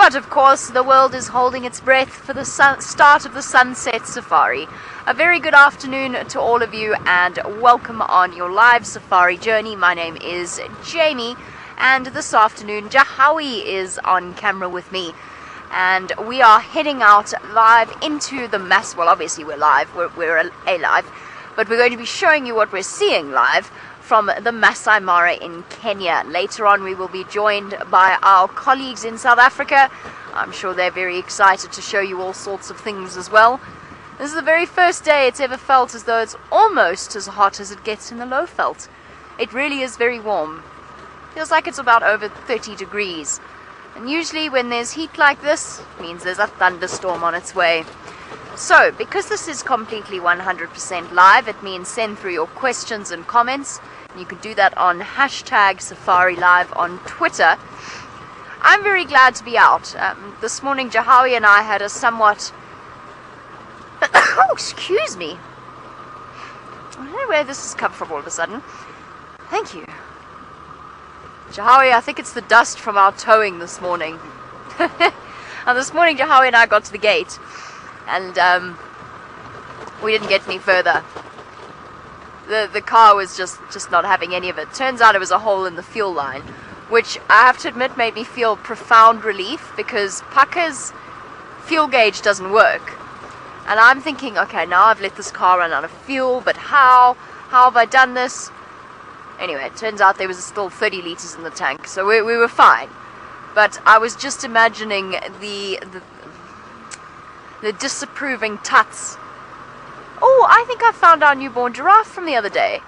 But of course, the world is holding its breath for the start of the Sunset Safari. A very good afternoon to all of you and welcome on your live safari journey. My name is Jamie and this afternoon Jahawi is on camera with me. And we are heading out live into the well, obviously we're live, we're alive, but we're going to be showing you what we're seeing live from the Masai Mara in Kenya. Later on we will be joined by our colleagues in South Africa. I'm sure they're very excited to show you all sorts of things as well. This is the very first day it's ever felt as though it's almost as hot as it gets in the Lowveld. It really is very warm. Feels like it's about over 30 degrees. And usually when there's heat like this, it means there's a thunderstorm on its way. So, because this is completely 100% live, it means send through your questions and comments. You can do that on #SafariLive on Twitter. I'm very glad to be out. This morning, Jahawi and I had a somewhat... oh, excuse me. I don't know where this has come from all of a sudden. Thank you. Jahawi, I think it's the dust from our towing this morning. And this morning, Jahawi and I got to the gate. And we didn't get any further. The car was just not having any of it. Turns out it was a hole in the fuel line, which I have to admit made me feel profound relief because Pucker's fuel gauge doesn't work. And I'm thinking, okay, now I've let this car run out of fuel, but how? How have I done this? Anyway, it turns out there was still 30 litres in the tank, so we were fine. But I was just imagining the disapproving tuts. Oh, I think I found our newborn giraffe from the other day.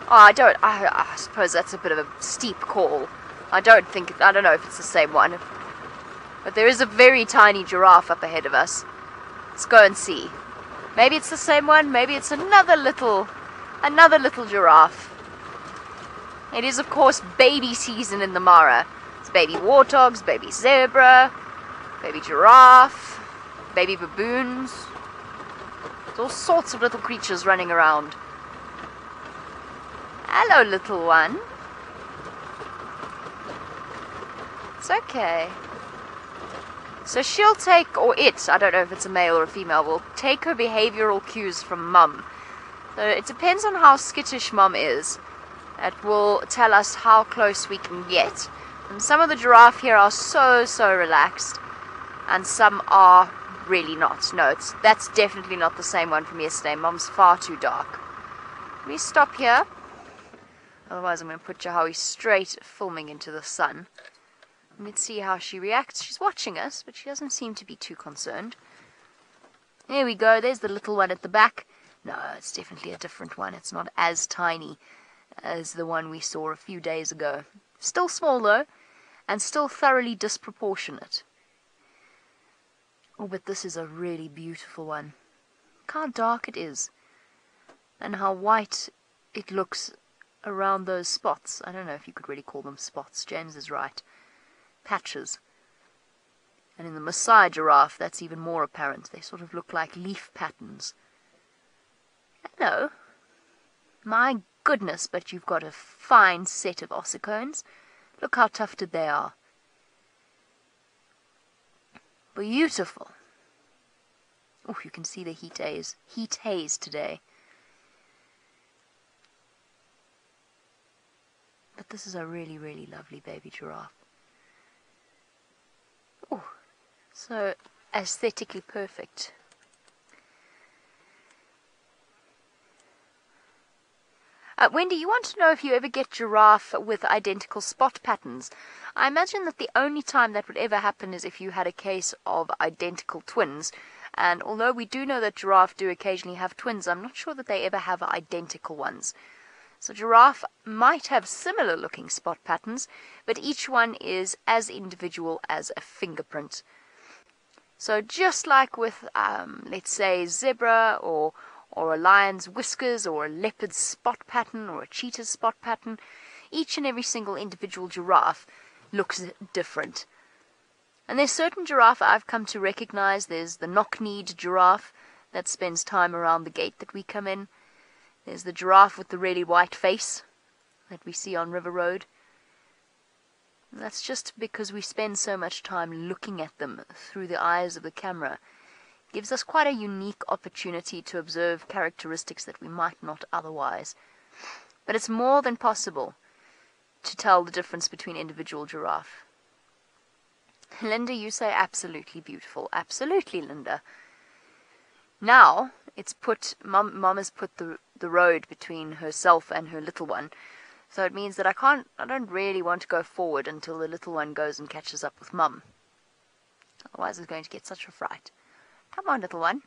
Oh, I suppose that's a bit of a steep call. I don't know if it's the same one. But there is a very tiny giraffe up ahead of us. Let's go and see. Maybe it's the same one, maybe it's another little giraffe. It is, of course, baby season in the Mara. It's baby warthogs, baby zebra, baby giraffe, baby baboons. There's all sorts of little creatures running around. Hello, little one. It's okay. So she'll take, or it, I don't know if it's a male or a female, will take her behavioral cues from mum. So it depends on how skittish mum is. It will tell us how close we can get. And some of the giraffe here are so relaxed. And some are really not. No, that's definitely not the same one from yesterday. Mum's far too dark. Let me stop here. Otherwise I'm going to put Jahawi straight filming into the sun. Let's see how she reacts. She's watching us, but she doesn't seem to be too concerned. There we go. There's the little one at the back. No, it's definitely a different one. It's not as tiny as the one we saw a few days ago. Still small though, and still thoroughly disproportionate. Oh, but this is a really beautiful one. Look how dark it is, and how white it looks around those spots. I don't know if you could really call them spots. James is right. Patches. And in the Maasai giraffe, that's even more apparent. They sort of look like leaf patterns. Hello. My goodness, but you've got a fine set of ossicones. Look how tufted they are. Beautiful. Oh, you can see the heat haze today. But this is a really lovely baby giraffe. Oh, so aesthetically perfect. Wendy, you want to know if you ever get giraffe with identical spot patterns. I imagine that the only time that would ever happen is if you had a case of identical twins. And although we do know that giraffe do occasionally have twins, I'm not sure that they ever have identical ones. So giraffe might have similar looking spot patterns, but each one is as individual as a fingerprint. So just like with, let's say, zebra or a lion's whiskers, or a leopard's spot pattern, or a cheetah's spot pattern, each and every single individual giraffe looks different. And there's certain giraffe I've come to recognize. There's the knock-kneed giraffe that spends time around the gate that we come in. There's the giraffe with the really white face that we see on River Road. That's just because we spend so much time looking at them through the eyes of the camera. It gives us quite a unique opportunity to observe characteristics that we might not otherwise. But it's more than possible to tell the difference between individual giraffe. Linda, you say absolutely beautiful. Absolutely, Linda. Now, it's Mom has put the road between herself and her little one. So it means that I don't really want to go forward until the little one goes and catches up with Mum. Otherwise it's going to get such a fright. Come on, little one.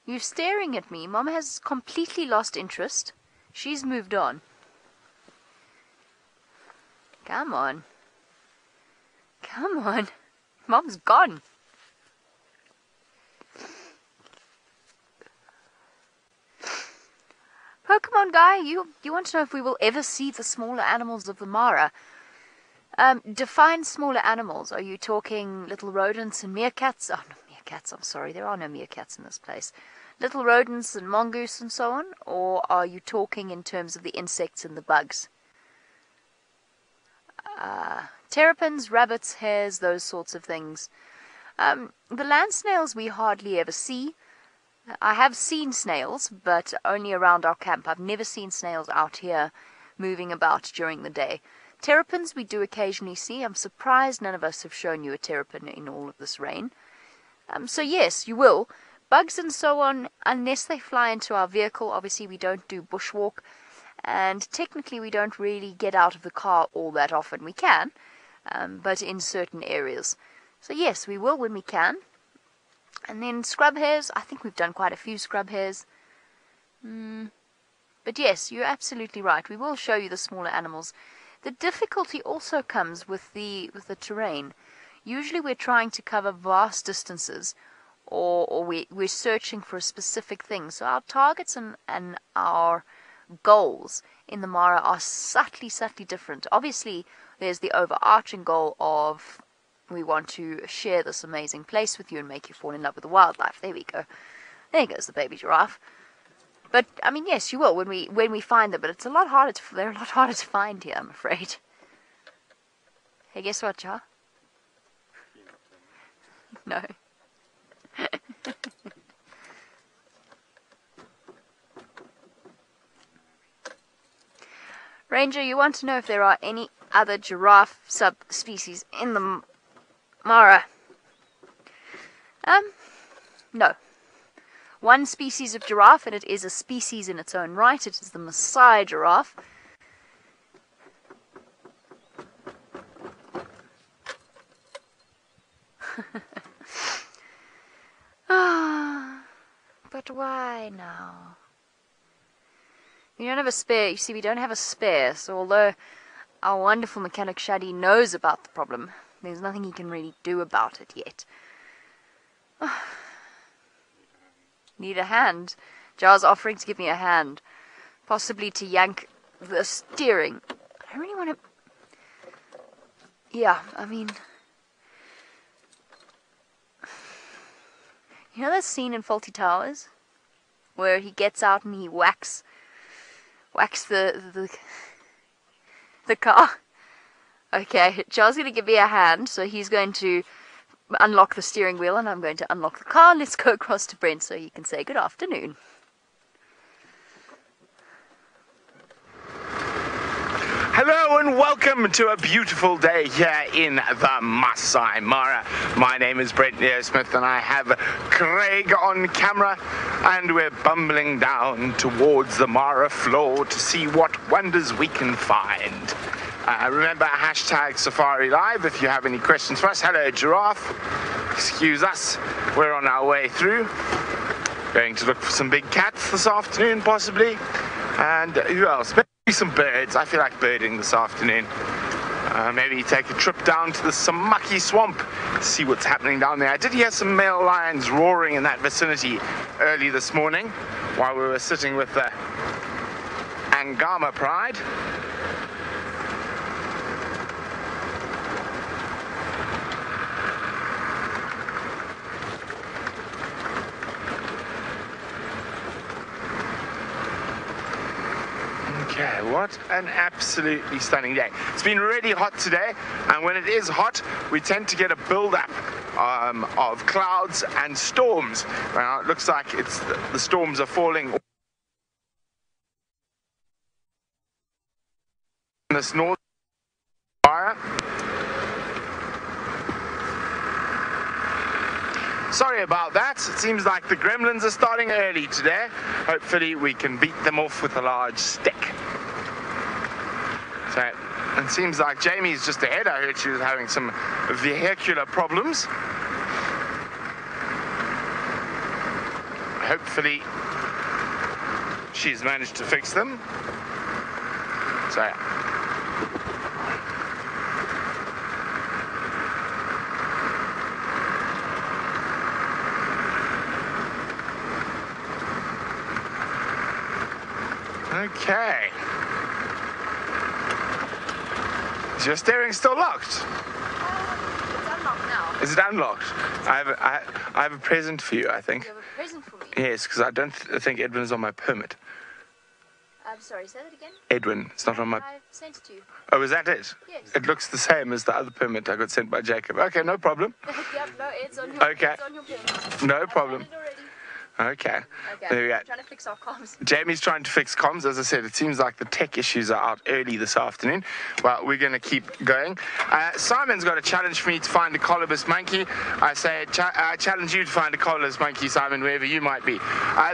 You're staring at me. Mum has completely lost interest. She's moved on. Come on. Come on. Mum's gone. Pokemon guy, you want to know if we will ever see the smaller animals of the Mara. Define smaller animals. Are you talking little rodents and meerkats? Oh, no, meerkats, I'm sorry. There are no meerkats in this place. Little rodents and mongoose and so on? Or are you talking in terms of the insects and the bugs? Terrapins, rabbits, hares, those sorts of things. The land snails we hardly ever see. I have seen snails, but only around our camp. I've never seen snails out here moving about during the day. Terrapins we do occasionally see. I'm surprised none of us have shown you a terrapin in all of this rain. So yes, you will. Bugs and so on, unless they fly into our vehicle. Obviously we don't do bushwalk, and technically we don't really get out of the car all that often. We can, but in certain areas. So yes, we will when we can. And then scrub hares, I think we've done quite a few scrub hares. But yes, you're absolutely right. We will show you the smaller animals. The difficulty also comes with the terrain. Usually we're trying to cover vast distances, or we're searching for a specific thing. So our targets and our goals in the Mara are subtly different. Obviously, there's the overarching goal of we want to share this amazing place with you and make you fall in love with the wildlife. There we go. There goes the baby giraffe. But I mean, yes, you will when we find them. But it's a lot harder they're a lot harder to find here, I'm afraid. Hey, guess what, Ja? No. Ranger, you want to know if there are any other giraffe subspecies in the Mara? No. One species of giraffe, and it is a species in its own right. It is the Maasai giraffe. But why now? We don't have a spare. You see, we don't have a spare, so although our wonderful mechanic Shadi knows about the problem, there's nothing he can really do about it yet. Need a hand. Jar's offering to give me a hand. Possibly to yank the steering. I don't really want to... Yeah, I mean... You know that scene in Fawlty Towers? Where he gets out and he whacks the car? Okay, Jar's going to give me a hand, so he's going to unlock the steering wheel and I'm going to unlock the car. Let's go across to Brent so you can say good afternoon. Hello and welcome to a beautiful day here in the Masai Mara. My name is Brent Smith and I have Craig on camera, and we're bumbling down towards the Mara floor to see what wonders we can find. Remember, hashtag Safari Live if you have any questions for us. Hello, giraffe. Excuse us. We're on our way through. Going to look for some big cats this afternoon, possibly. And who else? Maybe some birds. I feel like birding this afternoon. Maybe take a trip down to the Samaki swamp, see what's happening down there. I did hear some male lions roaring in that vicinity early this morning while we were sitting with the Angama Pride. Okay. What an absolutely stunning day. It's been really hot today, and when it is hot, we tend to get a build-up of clouds and storms. Well, it looks like the storms are falling in this north fire. Sorry about that. It seems like the gremlins are starting early today. Hopefully we can beat them off with a large stick. So it seems like Jamie's just ahead. I heard she was having some vehicular problems. Hopefully she's managed to fix them. So okay. Is your steering still locked? It's unlocked now. Is it unlocked? I have a present for you, I think. You have a present for me? Yes, because I don't think Edwin's on my permit. I'm sorry, say that again? Edwin, it's not on my... I sent it to you. Oh, is that it? Yes. It looks the same as the other permit I got sent by Jacob. Okay, no problem. Yep, no, it's on your, Okay. it's on your permit. No problem. I've done it already. Okay. Okay, There we go. I'm trying to fix our comms. Jamie's trying to fix comms. As I said, it seems like the tech issues are out early this afternoon. Well, we're going to keep going. Simon's got a challenge for me to find a colobus monkey. I say, I challenge you to find a colobus monkey, Simon, wherever you might be.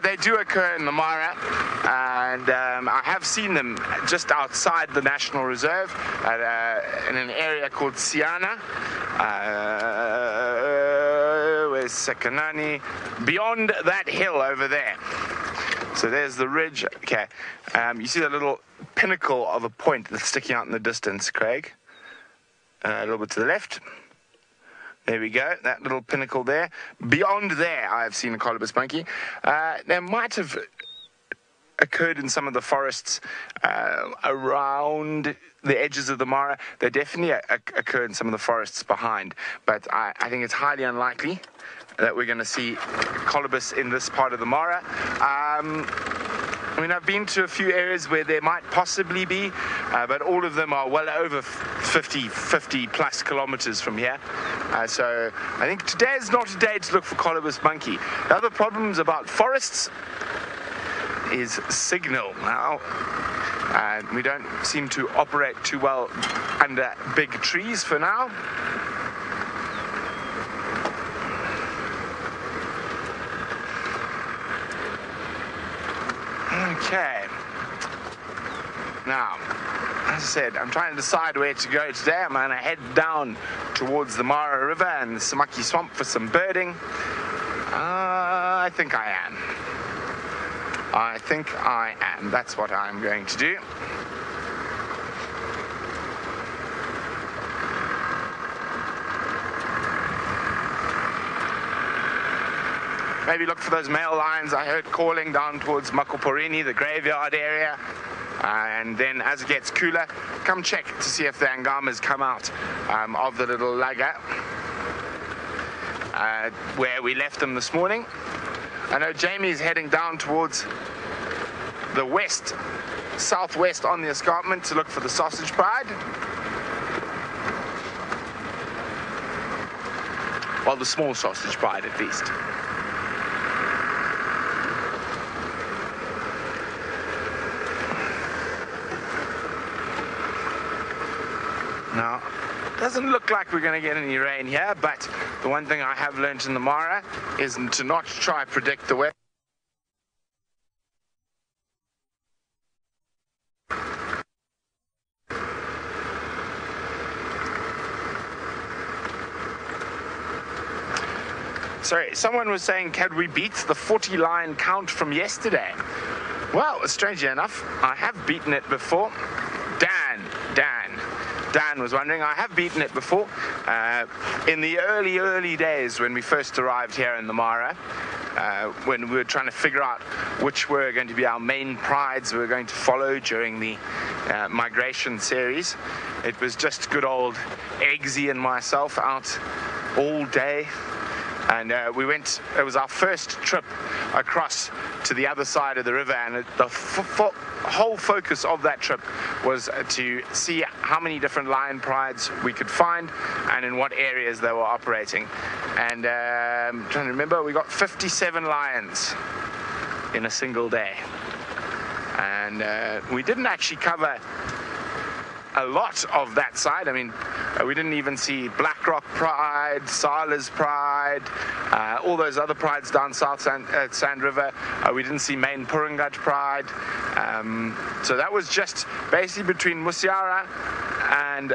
They do occur in the Mara, and I have seen them just outside the National Reserve in an area called Siana. Where's Sekanani? Beyond that hill over there. So there's the ridge. Okay. You see that little pinnacle of a point that's sticking out in the distance, Craig? A little bit to the left. There we go. That little pinnacle there. Beyond there, I've seen a colobus monkey. There might have occurred in some of the forests around the edges of the Mara. They definitely occur in some of the forests behind, but I think it's highly unlikely that we're going to see colobus in this part of the Mara. I mean, I've been to a few areas where there might possibly be, but all of them are well over 50 plus kilometers from here. So I think today is not a day to look for colobus monkey. The other problems about forests is signal now. We don't seem to operate too well under big trees for now. Okay. Now, as I said, I'm trying to decide where to go today. I'm going to head down towards the Mara River and the Samaki Swamp for some birding. I think I am. I think I am. That's what I'm going to do. Maybe look for those male lions I heard calling down towards Makoporini, the graveyard area. And then as it gets cooler, come check to see if the Angamas come out of the little laga where we left them this morning. I know Jamie's heading down towards the west, southwest on the escarpment to look for the sausage pride. Well, the small sausage pride at least. Now, it doesn't look like we're going to get any rain here, but the one thing I have learned in the Mara is to not try to predict the weather. Sorry, someone was saying, can we beat the 40 lion count from yesterday? Well, strangely enough, I have beaten it before. Dan was wondering, I have beaten it before. In the early days when we first arrived here in the Mara, when we were trying to figure out which were going to be our main prides we were going to follow during the migration series. It was just good old Eggsy and myself out all day, And it was our first trip across to the other side of the river, and the whole focus of that trip was to see how many different lion prides we could find and in what areas they were operating. And I'm trying to remember, we got 57 lions in a single day. And we didn't actually cover a lot of that side. I mean, we didn't even see Blackrock Pride, Sala's Pride, all those other prides down South Sand River. We didn't see Main Purungat Pride. So that was just basically between Musiara and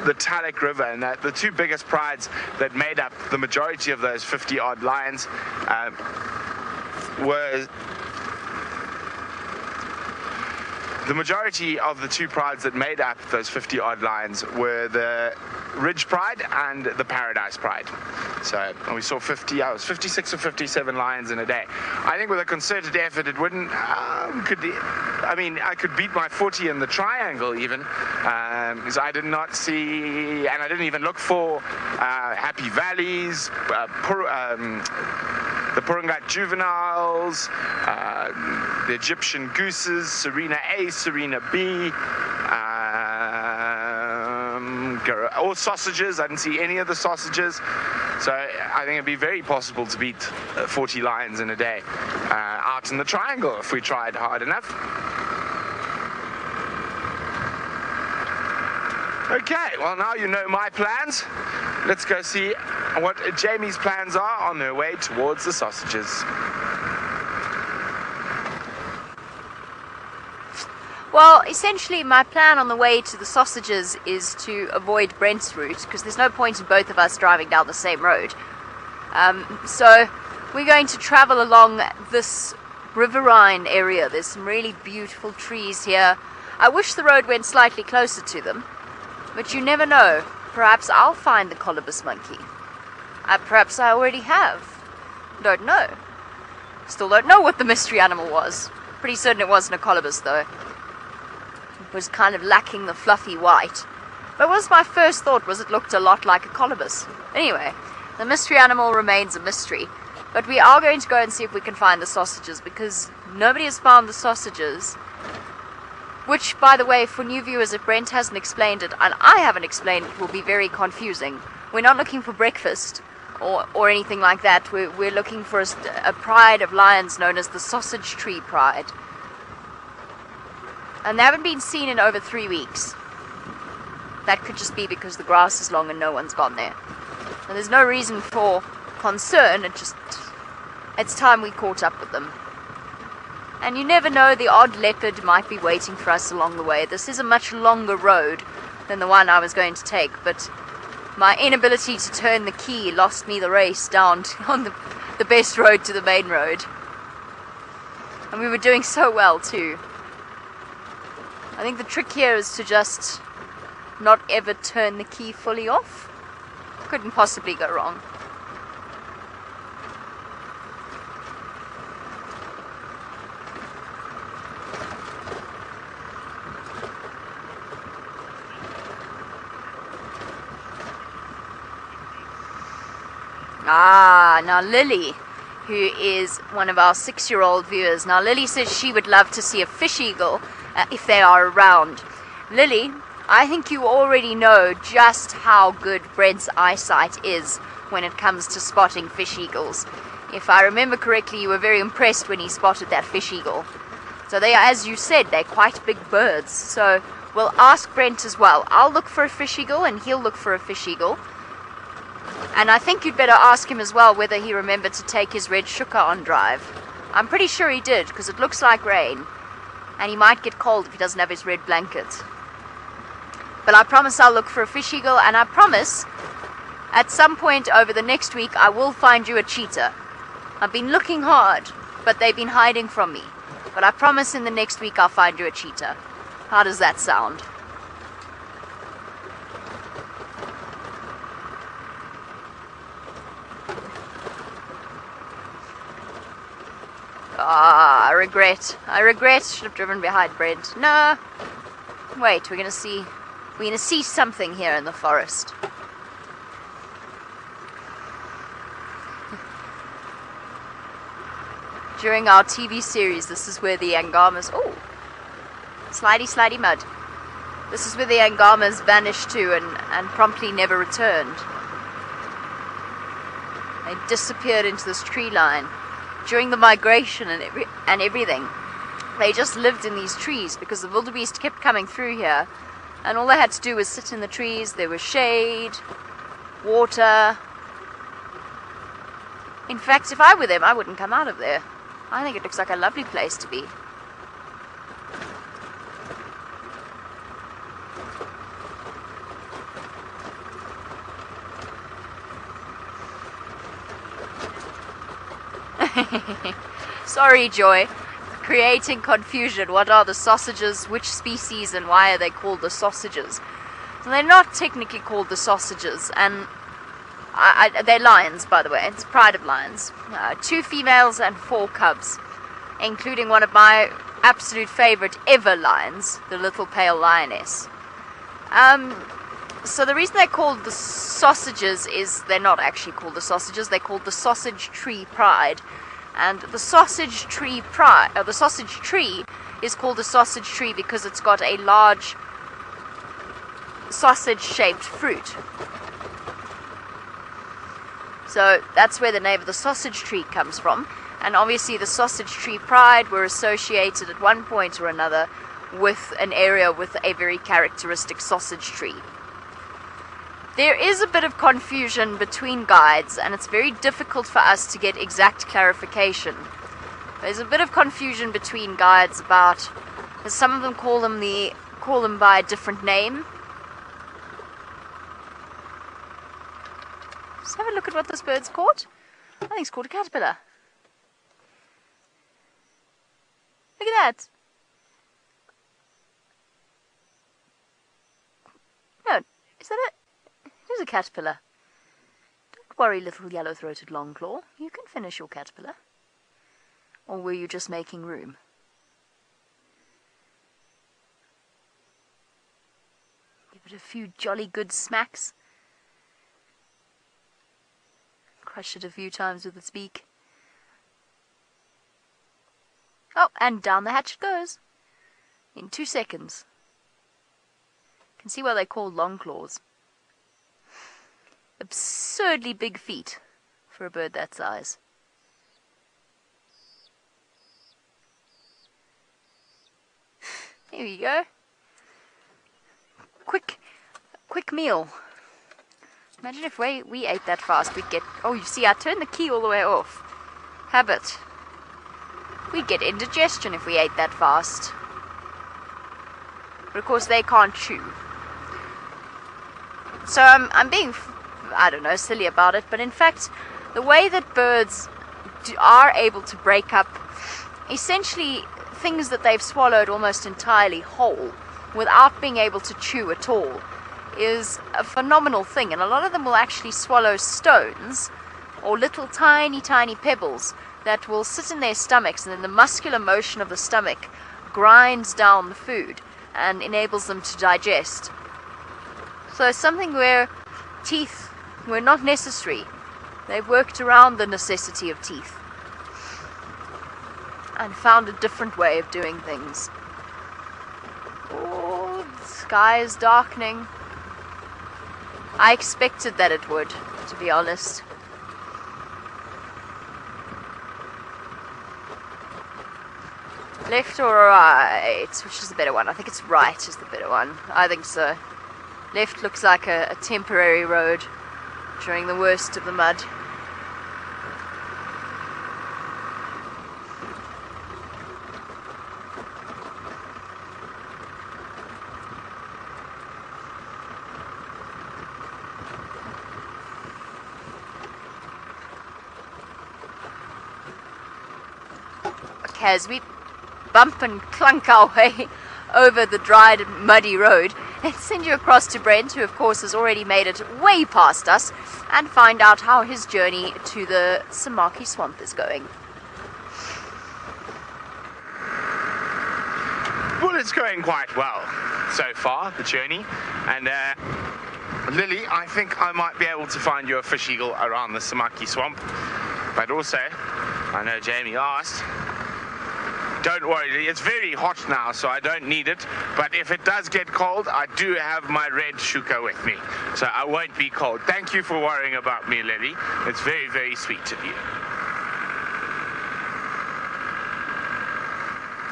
the Talek River, and the two biggest prides that made up the majority of those 50-odd lions were... The majority of the two prides that made up those 50-odd lions were the Ridge Pride and the Paradise Pride. So we saw 56 or 57 lions in a day. I think with a concerted effort, it wouldn't. I could beat my 40 in the triangle even. So I did not see, and I didn't even look for Happy Valleys, the Purungat juveniles, the Egyptian gooses, Serena A, Serena B, or sausages. I didn't see any of the sausages. So I think it'd be very possible to beat 40 lions in a day out in the triangle if we tried hard enough. Okay, well now you know my plans. Let's go see what Jamie's plans are on their way towards the sausages. Well, essentially my plan on the way to the sausages is to avoid Brent's route, because there's no point in both of us driving down the same road. So we're going to travel along this riverine area. There's some really beautiful trees here. I wish the road went slightly closer to them, but you never know. Perhaps I'll find the colobus monkey. Perhaps I already have. Don't know. Still don't know what the mystery animal was. Pretty certain it wasn't a colobus though. It was kind of lacking the fluffy white. But what was my first thought was it looked a lot like a colobus. Anyway, the mystery animal remains a mystery. But we are going to go and see if we can find the sausages, because nobody has found the sausages. Which, by the way, for new viewers, if Brent hasn't explained it, and I haven't explained it, will be very confusing. We're not looking for breakfast or anything like that. We're looking for a pride of lions known as the Sausage Tree Pride. And they haven't been seen in over 3 weeks. That could just be because the grass is long and no one's gone there. And there's no reason for concern, it's time we caught up with them. And you never know, the odd leopard might be waiting for us along the way. This is a much longer road than the one I was going to take, but my inability to turn the key lost me the race down on the best road to the main road. And we were doing so well too. I think the trick here is to just not ever turn the key fully off. Couldn't possibly go wrong. Now Lily, who is one of our 6-year-old viewers. Now Lily says she would love to see a fish eagle if they are around. Lily, I think you already know just how good Brent's eyesight is when it comes to spotting fish eagles. If I remember correctly, you were very impressed when he spotted that fish eagle. So they are, as you said, they're quite big birds. So we'll ask Brent as well. I'll look for a fish eagle and he'll look for a fish eagle. And I think you'd better ask him as well whether he remembered to take his red shuka on drive. I'm pretty sure he did, because it looks like rain. And he might get cold if he doesn't have his red blanket. But I promise I'll look for a fish eagle, and I promise at some point over the next week I will find you a cheetah. I've been looking hard, but they've been hiding from me. But I promise in the next week I'll find you a cheetah. How does that sound? I regret. Should have driven behind Brent. No. Wait, we're gonna see something here in the forest. During our TV series, this is where the Angamas... Oh! Slidey mud. This is where the Angamas vanished to and promptly never returned. They disappeared into this tree line. During the migration and everything, they just lived in these trees because the wildebeest kept coming through here, and all they had to do was sit in the trees. There was shade, water. In fact, if I were them, I wouldn't come out of there. I think it looks like a lovely place to be. Sorry, Joy. Creating confusion. What are the sausages? Which species? And why are they called the sausages? So they're not technically called the sausages, and they're lions, by the way. It's pride of lions. 2 females and 4 cubs, including one of my absolute favorite ever lions, the little pale lioness. So the reason they're called the sausages is they're not actually called the sausages. They're called the sausage tree pride. And the sausage tree is called the sausage tree because it's got a large sausage-shaped fruit. So that's where the name of the sausage tree comes from. And obviously the sausage tree pride were associated at one point or another with an area with a very characteristic sausage tree. There is a bit of confusion between guides, and it's very difficult for us to get exact clarification. There's a bit of confusion between guides about, some of them call them by a different name. Let's have a look at what this bird's called. I think it's called a caterpillar. Look at that. No, is that it? It is a caterpillar. Don't worry, little yellow-throated longclaw. You can finish your caterpillar. Or were you just making room? Give it a few jolly good smacks. Crush it a few times with its beak. Oh, and down the hatch it goes. In 2 seconds. You can see why they're called longclaws. Absurdly big feet for a bird that size. Here we go. Quick meal. Imagine if we ate that fast, we'd get... Oh, you see, I turned the key all the way off. Habit. We'd get indigestion if we ate that fast. But of course they can't chew. So I'm being, I don't know, silly about it, but in fact, the way that birds are able to break up essentially things that they've swallowed almost entirely whole without being able to chew at all is a phenomenal thing. And a lot of them will actually swallow stones or little tiny pebbles that will sit in their stomachs, and then the muscular motion of the stomach grinds down the food and enables them to digest. So something where teeth were not necessary, they've worked around the necessity of teeth and found a different way of doing things. Oh, the sky is darkening. I expected that it would, to be honest. Left or right? Which is the better one? I think it's right is the better one. I think so. Left looks like a temporary road during the worst of the mud. Okay, as we bump and clunk our way over the dried and muddy road, let's send you across to Brent, who of course has already made it way past us, and find out how his journey to the Samaki swamp is going. Well, it's going quite well so far, the journey, and Lily, I think I might be able to find you a fish eagle around the Samaki swamp, but also I know Jamie asked. Don't worry, it's very hot now, so I don't need it. But if it does get cold, I do have my red shuka with me, so I won't be cold. Thank you for worrying about me, Lily. It's very, very sweet of you.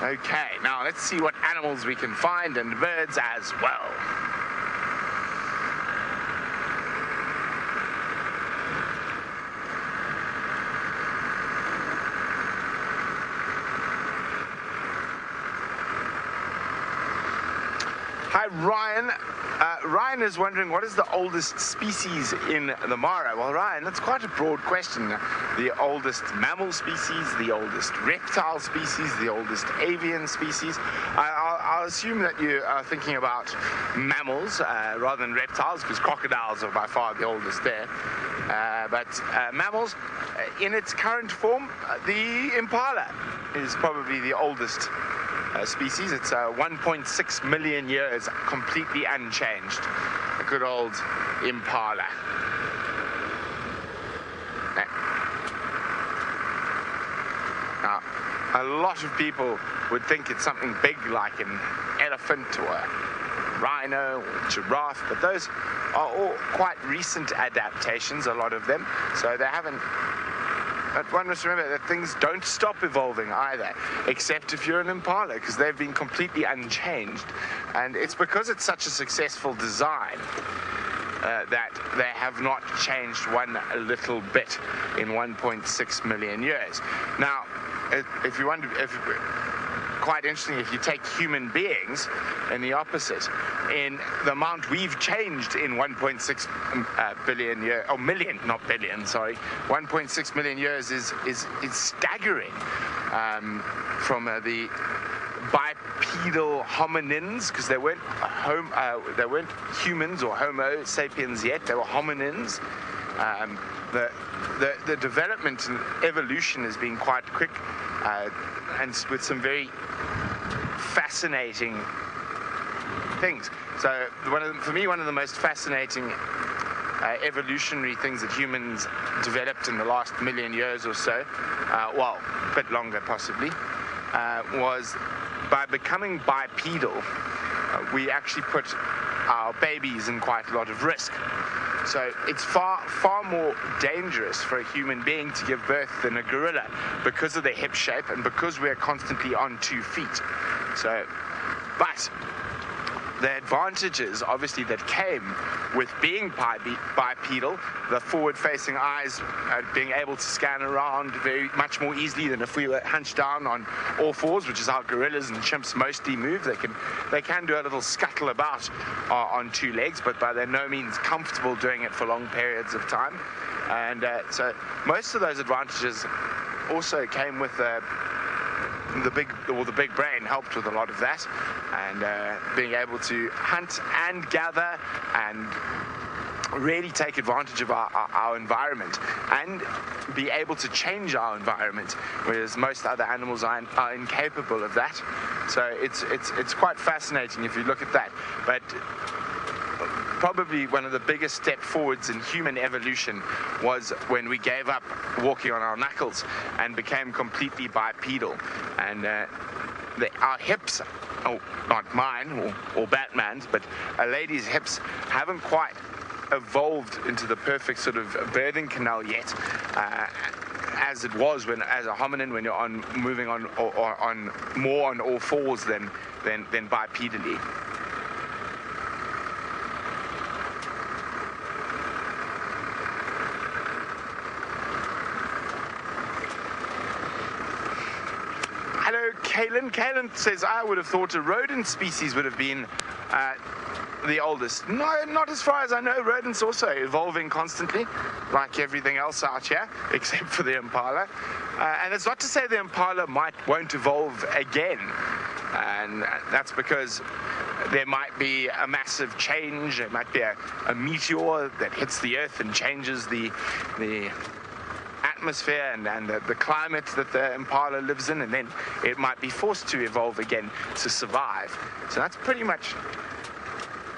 Okay, now let's see what animals we can find, and birds as well. Hi, Ryan. Ryan is wondering, what is the oldest species in the Mara? Well, Ryan, that's quite a broad question. The oldest mammal species, the oldest reptile species, the oldest avian species. I'll assume that you are thinking about mammals rather than reptiles, because crocodiles are by far the oldest there. But mammals, in its current form, the impala is probably the oldest species. It's 1.6 million years, completely unchanged. A good old impala. Now, a lot of people would think it's something big like an elephant or a rhino or giraffe, but those are all quite recent adaptations, a lot of them, so they haven't. But one must remember that things don't stop evolving either, except if you're an impala, because they've been completely unchanged. And it's because it's such a successful design that they have not changed one little bit in 1.6 million years. Now, if you wonder, quite interesting, if you take human beings and the opposite, in the amount we've changed in 1.6 billion years, or million, not billion, sorry, 1.6 million years is staggering. From the bipedal hominins, because they weren't humans or Homo sapiens yet, they were hominins. The development and evolution has been quite quick, and with some very fascinating things. So for me, one of the most fascinating evolutionary things that humans developed in the last million years or so, well, a bit longer possibly, was by becoming bipedal, we actually put our babies in quite a lot of risk. So it's far more dangerous for a human being to give birth than a gorilla, because of their hip shape and because we're constantly on 2 feet. So, but the advantages, obviously, that came with being bipedal, the forward-facing eyes, being able to scan around very much more easily than if we were hunched down on all fours, which is how gorillas and chimps mostly move. They can do a little scuttle about on 2 legs, but by no means comfortable doing it for long periods of time. And so most of those advantages also came with the big brain helped with a lot of that, and being able to hunt and gather and really take advantage of our environment and be able to change our environment, whereas most other animals are incapable of that. So it's quite fascinating if you look at that. But probably one of the biggest step forwards in human evolution was when we gave up walking on our knuckles and became completely bipedal. And our hips, not mine or Batman's, but a lady's hips haven't quite evolved into the perfect sort of birthing canal yet, as it was as a hominin, when you're moving on more on all fours than bipedally. Hello, Kaylin. Kaylin says, I would have thought a rodent species would have been the oldest. No, not as far as I know. Rodents also evolving constantly, like everything else out here, except for the impala. And it's not to say the impala won't evolve again. And that's because there might be a massive change. There might be a meteor that hits the Earth and changes the atmosphere and the climate that the impala lives in, and then it might be forced to evolve again to survive. So that's pretty much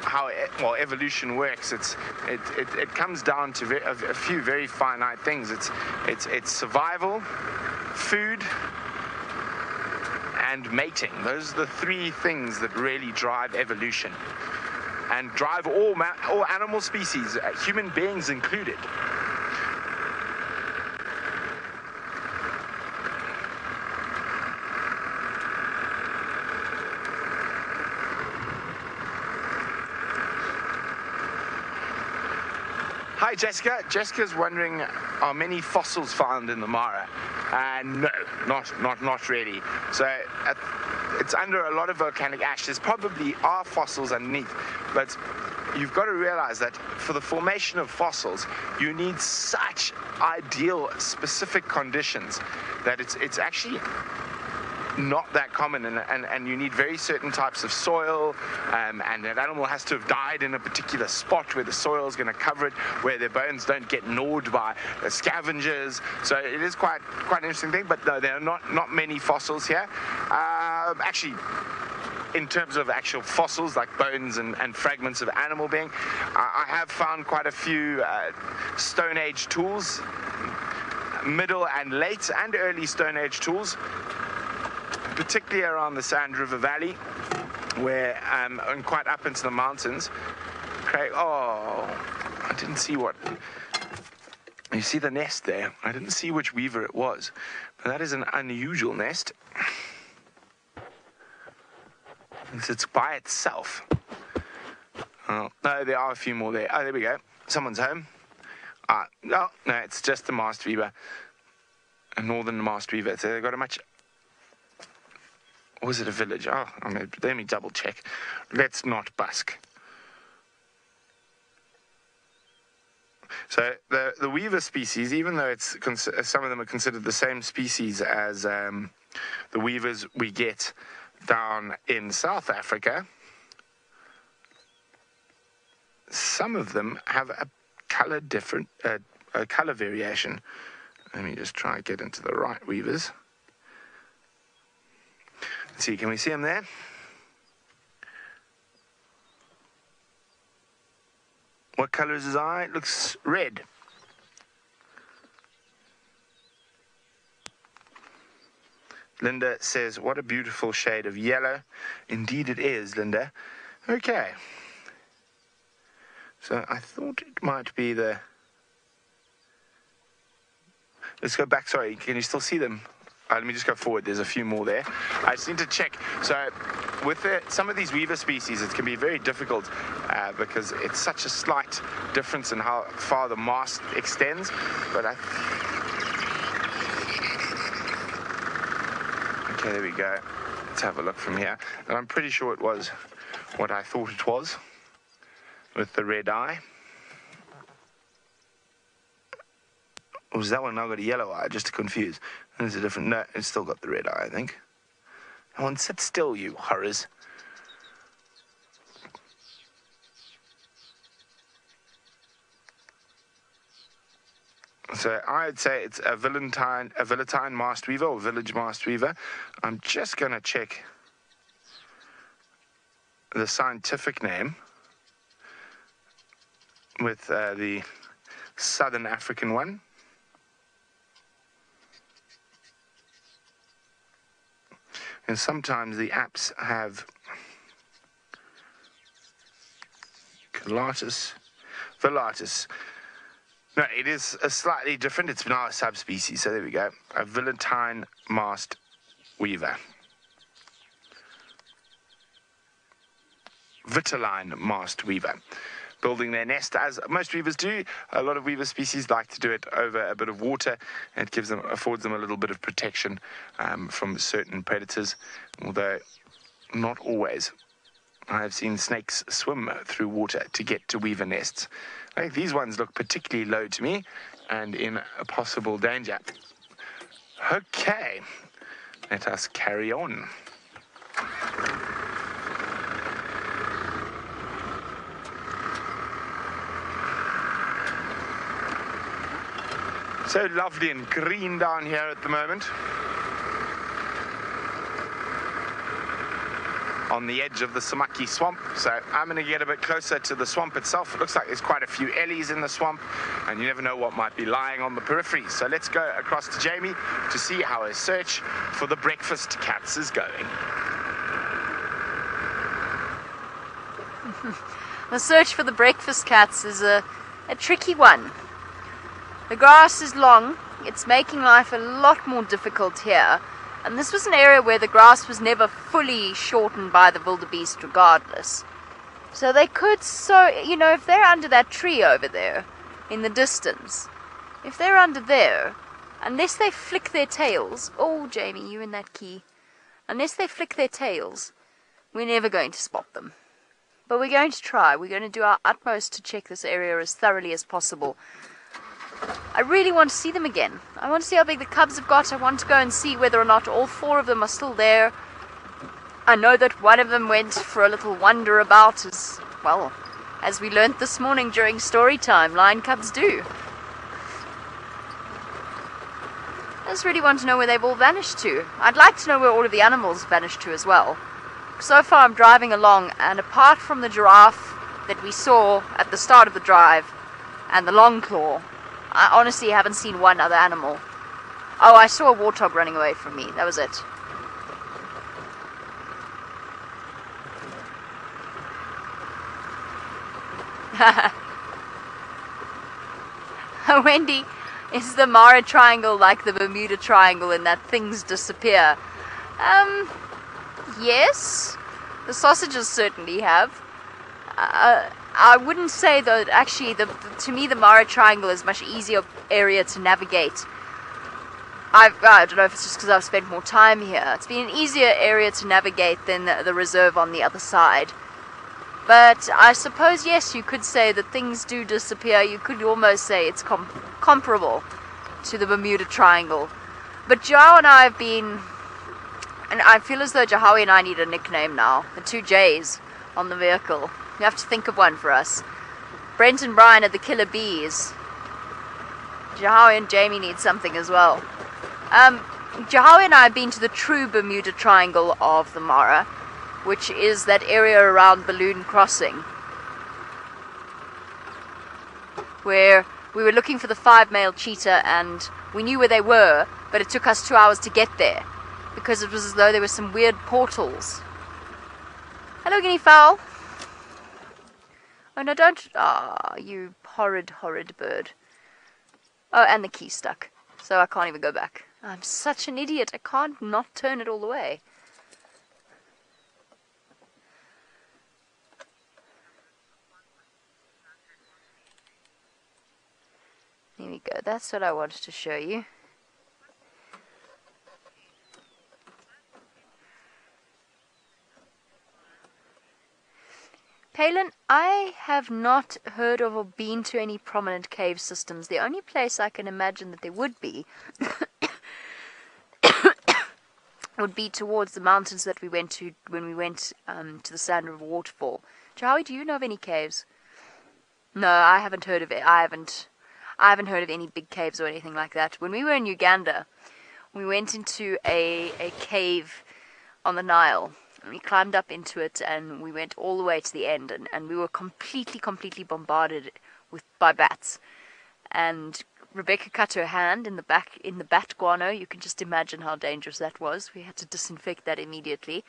how evolution works. It comes down to a few very finite things. It's survival, food, and mating. Those are the three things that really drive evolution and drive all animal species, human beings included. Hi, Jessica. Jessica's wondering, are many fossils found in the Mara? No, not really. So it's under a lot of volcanic ash. There's probably are fossils underneath, but you've got to realize that for the formation of fossils, you need such ideal, specific conditions that it's actually not that common, and you need very certain types of soil, and that animal has to have died in a particular spot where the soil is going to cover it, where their bones don't get gnawed by scavengers. So it is quite an interesting thing, but no, there are not many fossils here. Actually, in terms of actual fossils like bones and fragments of animal being, I have found quite a few Stone Age tools, middle and late and early Stone Age tools, particularly around the Sand River Valley, where and quite up into the mountains. Craig, oh, I didn't see what. You see the nest there? I didn't see which weaver it was, but that is an unusual nest. It's by itself. Oh, no, there are a few more there. Oh, there we go. Someone's home. No, it's just the mast weaver, a northern mast weaver. So they've got a much. Or was it a village? Oh, let me double check. Let's not busk. So the weaver species, even though it's some of them are considered the same species as the weavers we get down in South Africa, some of them have a color color variation. Let me just try and get into the right weavers. Let's see, can we see them there? What color is his eye? It looks red. Linda says, what a beautiful shade of yellow. Indeed it is, Linda. Okay. So I thought it might be the... Let's go back. Sorry, can you still see them? Let me just go forward. There's a few more there. I just need to check. So with some of these weaver species, it can be very difficult because it's such a slight difference in how far the mast extends. But okay, there we go. Let's have a look from here. And I'm pretty sure it was what I thought it was with the red eye. Or was that one now got a yellow eye, just to confuse? There's a different... No, it's still got the red eye, I think. Come on, sit still, you horrors. So I'd say it's a Villatine mast weaver, or village mast weaver. I'm just going to check the scientific name with the Southern African one. And sometimes the apps have Villatus. No, it is a slightly different. It's now a subspecies. So there we go. A Villatine mast weaver. Vitaline mast weaver. Building their nest, as most weavers do. A lot of weaver species like to do it over a bit of water. It affords them a little bit of protection from certain predators, although not always. I have seen snakes swim through water to get to weaver nests. I think these ones look particularly low to me and in a possible danger. Okay, let us carry on. So lovely and green down here at the moment. on the edge of the Samaki swamp. So I'm going to get a bit closer to the swamp itself. It looks like there's quite a few ellies in the swamp, and you never know what might be lying on the periphery. So let's go across to Jamie to see how his search for the breakfast cats is going. The search for the breakfast cats is a tricky one. The grass is long, it's making life a lot more difficult here, and this was an area where the grass was never fully shortened by the wildebeest regardless. So they could if they're under that tree over there, in the distance, if they're under there, unless they flick their tails, oh Jamie, you and that key, unless they flick their tails, we're never going to spot them. But we're going to try. We're going to do our utmost to check this area as thoroughly as possible. I really want to see them again. I want to see how big the cubs have got. I want to go and see whether or not all 4 of them are still there. I know that one of them went for a little wander about as we learnt this morning during story time, lion cubs do. I just really want to know where they've all vanished to. I'd like to know where all of the animals vanished to as well. So far I'm driving along, and apart from the giraffe that we saw at the start of the drive and the long claw, I honestly haven't seen one other animal. Oh, I saw a warthog running away from me. That was it. Wendy, is the Mara Triangle like the Bermuda Triangle in that things disappear? Yes, the sausages certainly have. I wouldn't say that actually, to me the Mara Triangle is a much easier area to navigate. I don't know if it's just because I've spent more time here. It's been an easier area to navigate than the reserve on the other side. But I suppose, yes, you could say that things do disappear. You could almost say it's comparable to the Bermuda Triangle. But Joe and I have been... And I feel as though Jahawi and I need a nickname now. The 2 J's on the vehicle. You have to think of one for us. Brent and Brian are the killer bees. Jahawi and Jamie need something as well. Jahawi and I have been to the true Bermuda Triangle of the Mara, which is that area around Balloon Crossing, where we were looking for the 5 male cheetah, and we knew where they were, but it took us 2 hours to get there, because it was as though there were some weird portals. Hello, guinea fowl. Oh, no, don't... Ah, you horrid, horrid bird. Oh, and the key's stuck, so I can't even go back. I'm such an idiot. I can't not turn it all the way. Here we go. That's what I wanted to show you. Palin, I have not heard of or been to any prominent cave systems. The only place I can imagine that there would be would be towards the mountains that we went to when we went to the Sand River Waterfall. Charlie, do you know of any caves? No, I haven't heard of it. I haven't heard of any big caves or anything like that. When we were in Uganda, we went into a cave on the Nile. We climbed up into it, and we went all the way to the end, and we were completely bombarded by bats. And Rebecca cut her hand in the bat guano. You can just imagine how dangerous that was. We had to disinfect that immediately.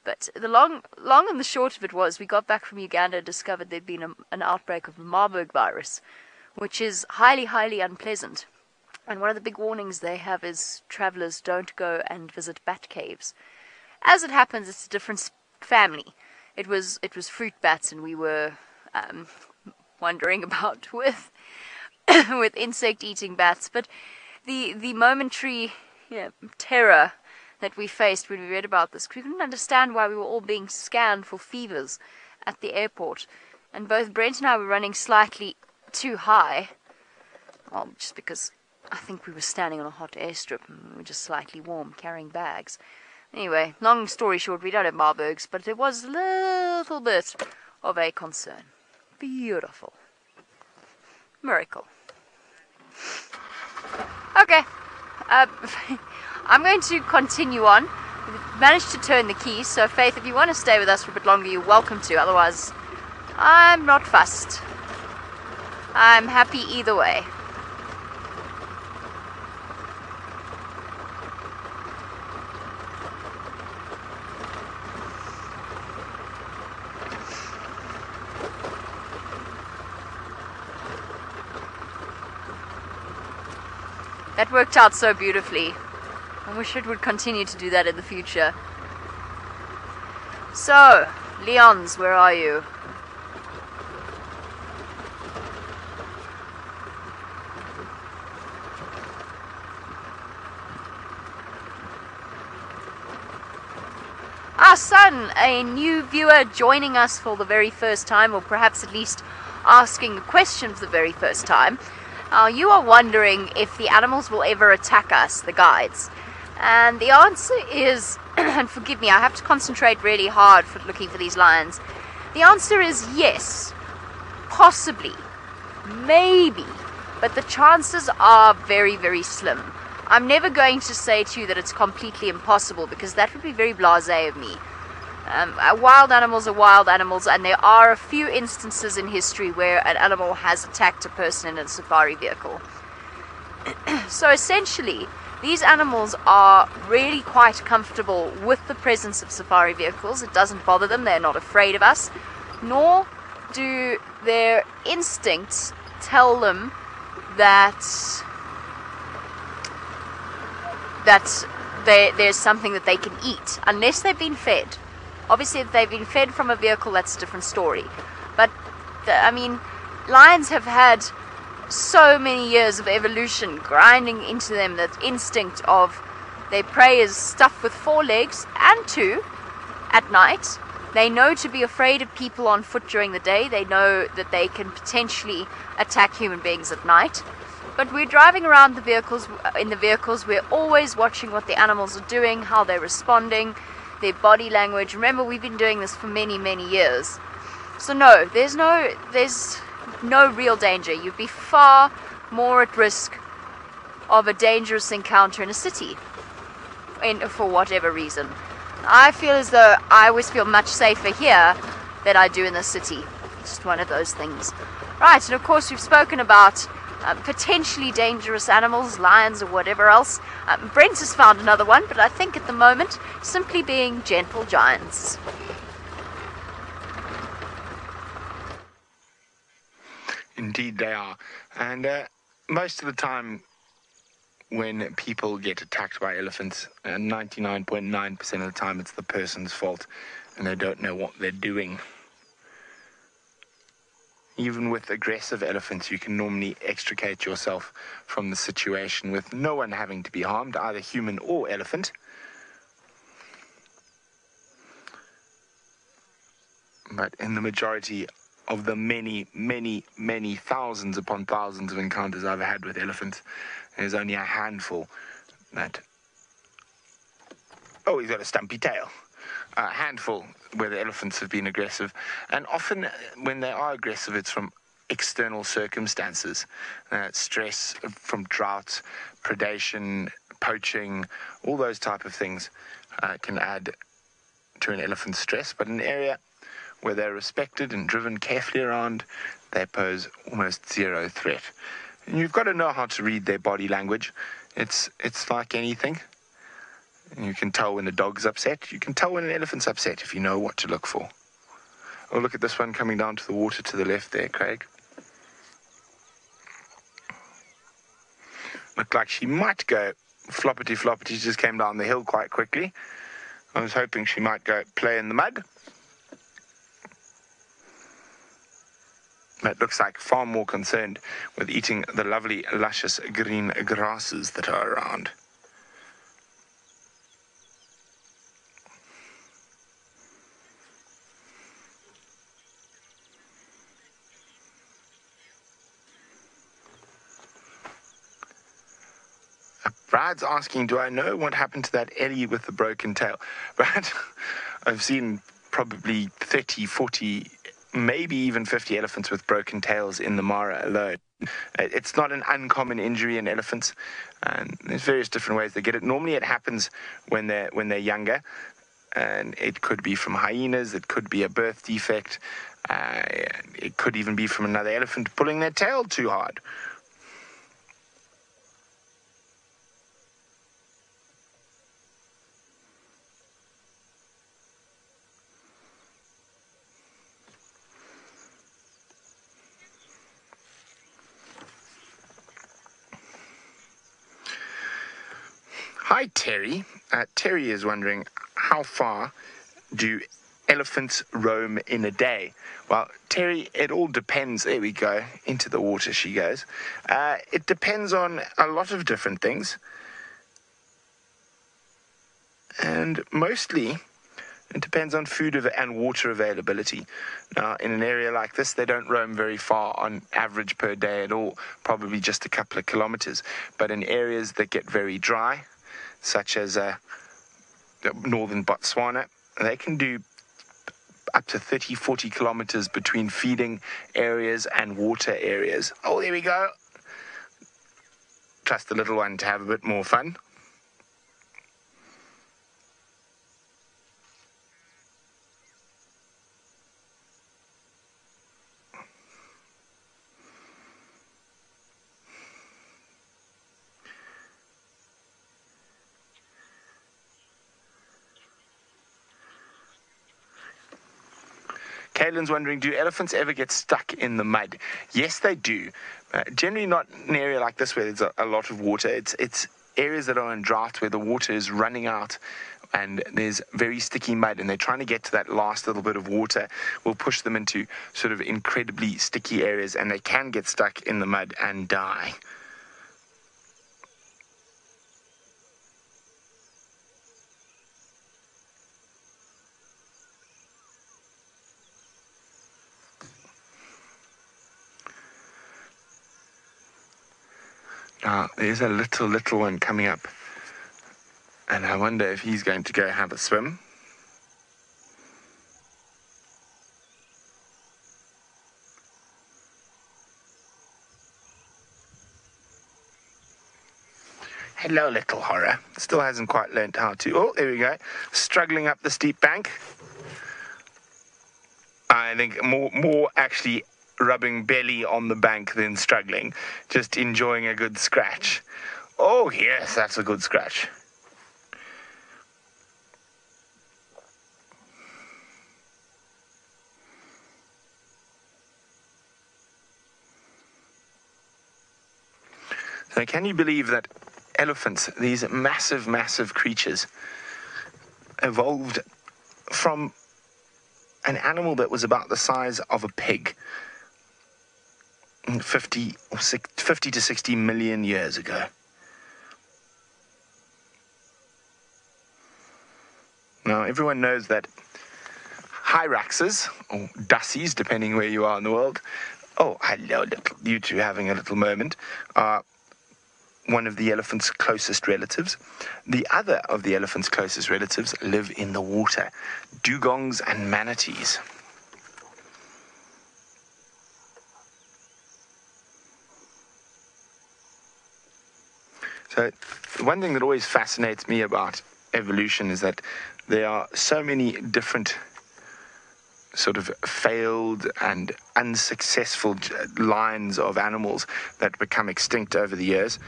But the long and the short of it was, we got back from Uganda and discovered there'd been an outbreak of the Marburg virus, which is highly unpleasant. And one of the big warnings they have is travelers don't go and visit bat caves. As it happens, it's a different family. It was fruit bats, and we were wandering about with with insect-eating bats. But the momentary terror that we faced when we read about this, we couldn't understand why we were all being scanned for fevers at the airport. And both Brent and I were running slightly too high. Well, just because I think we were standing on a hot airstrip and we were just slightly warm, carrying bags. Anyway, long story short, we don't have Marburgs, but it was a little bit of a concern. Beautiful. Miracle. Okay. I'm going to continue on. managed to turn the key, so Faith, if you want to stay with us for a bit longer, you're welcome to. Otherwise, I'm not fussed. I'm happy either way. That worked out so beautifully. I wish it would continue to do that in the future. So, Leons, where are you? Our son, a new viewer joining us for the very first time, or perhaps at least asking a question for the very first time. You are wondering if the animals will ever attack us, the guides. And the answer is, and forgive me, I have to concentrate really hard for looking for these lines. The answer is yes, possibly, maybe, but the chances are very, very slim. I'm never going to say to you that it's completely impossible, because that would be very blasé of me. Wild animals are wild animals, and there are a few instances in history where an animal has attacked a person in a safari vehicle. So essentially, these animals are really quite comfortable with the presence of safari vehicles. It doesn't bother them, they're not afraid of us, nor do their instincts tell them that there's something that they can eat, unless they've been fed. Obviously, if they've been fed from a vehicle, that's a different story. But, I mean, lions have had so many years of evolution grinding into them that instinct of their prey is stuffed with 4 legs and 2 at night. They know to be afraid of people on foot during the day. They know that they can potentially attack human beings at night. But we're driving around the vehicles. In the vehicles, we're always watching what the animals are doing, how they're responding, their body language. Remember, we've been doing this for many, many years. So no, there's no real danger. You'd be far more at risk of a dangerous encounter in a city, for whatever reason. I feel as though I always feel much safer here than I do in the city. Just one of those things. Right, and of course we've spoken about potentially dangerous animals, lions or whatever else. Brent has found another one, but I think at the moment simply being gentle giants. Indeed they are. And most of the time when people get attacked by elephants, 99.9% of the time it's the person's fault and they don't know what they're doing. Even with aggressive elephants, you can normally extricate yourself from the situation with no one having to be harmed, either human or elephant. But in the majority of the many, many, many thousands upon thousands of encounters I've had with elephants, there's only a handful that... Oh, he's got a stumpy tail. A handful where the elephants have been aggressive, and often when they are aggressive it's from external circumstances, stress from drought, predation, poaching, all those type of things can add to an elephant's stress. But in an area where they're respected and driven carefully around, they pose almost zero threat. And you've got to know how to read their body language. It's like anything. You can tell when a dog's upset. You can tell when an elephant's upset if you know what to look for. Oh, look at this one coming down to the water to the left there, Craig. Looked like she might go floppity. She just came down the hill quite quickly. I was hoping she might go play in the mud. But it looks like far more concerned with eating the lovely, luscious green grasses that are around. Brad's asking, do I know what happened to that Ellie with the broken tail? Brad, I've seen probably 30, 40 maybe even 50 elephants with broken tails in the Mara alone. It's not an uncommon injury in elephants, and there's various different ways they get it. Normally it happens when they're younger, and it could be from hyenas, it could be a birth defect, it could even be from another elephant pulling their tail too hard. Hi, Terry. Terry is wondering, how far do elephants roam in a day? Well, Terry, it all depends. There we go. Into the water she goes. It depends on a lot of different things. And mostly, it depends on food and water availability. Now, in an area like this, they don't roam very far on average per day at all, probably just a couple of kilometers. But in areas that get very dry, such as northern Botswana, they can do up to 30, 40 kilometers between feeding areas and water areas. Oh, there we go. Trust the little one to have a bit more fun. Caitlin's wondering, do elephants ever get stuck in the mud? Yes, they do. Generally not in an area like this where there's a lot of water. It's areas that are in drought where the water is running out and there's very sticky mud, and they're trying to get to that last little bit of water. Will push them into sort of incredibly sticky areas, and they can get stuck in the mud and die. Now, there's a little one coming up, and I wonder if he's going to go have a swim. Hello, little horror. Still hasn't quite learned how to. Oh, there we go. Struggling up the steep bank. I think more actually rubbing belly on the bank than struggling. Just enjoying a good scratch. Oh, yes, that's a good scratch. So can you believe that elephants, these massive creatures, evolved from an animal that was about the size of a pig 50 to 60 million years ago? Now, everyone knows that hyraxes, or dussies, depending where you are in the world, oh, hello, you two having a little moment, are one of the elephant's closest relatives. The other of the elephant's closest relatives live in the water, dugongs and manatees. So one thing that always fascinates me about evolution is that there are so many different sort of failed and unsuccessful lines of animals that become extinct over the years.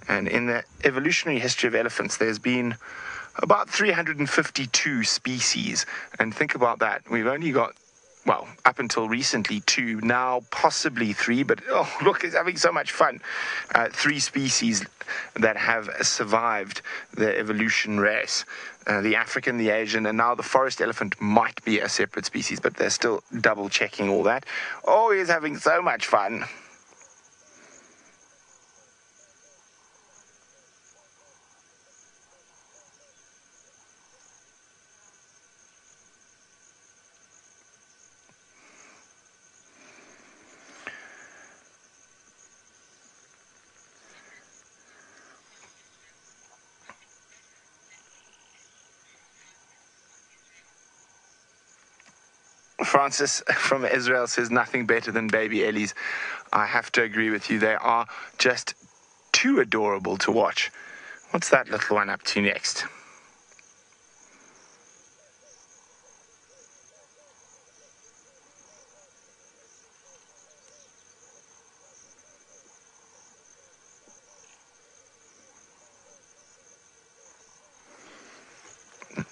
And in the evolutionary history of elephants, there's been about 352 species. And think about that. We've only got, well, up until recently, 2, now possibly 3, but oh, look, it's having so much fun. 3 species that have survived the evolution race. The African, the Asian, and now the forest elephant might be a separate species, but they're still double checking all that. Oh, he's having so much fun. Francis from Israel says nothing better than baby Ellies. I have to agree with you. They are just too adorable to watch. What's that little one up to next?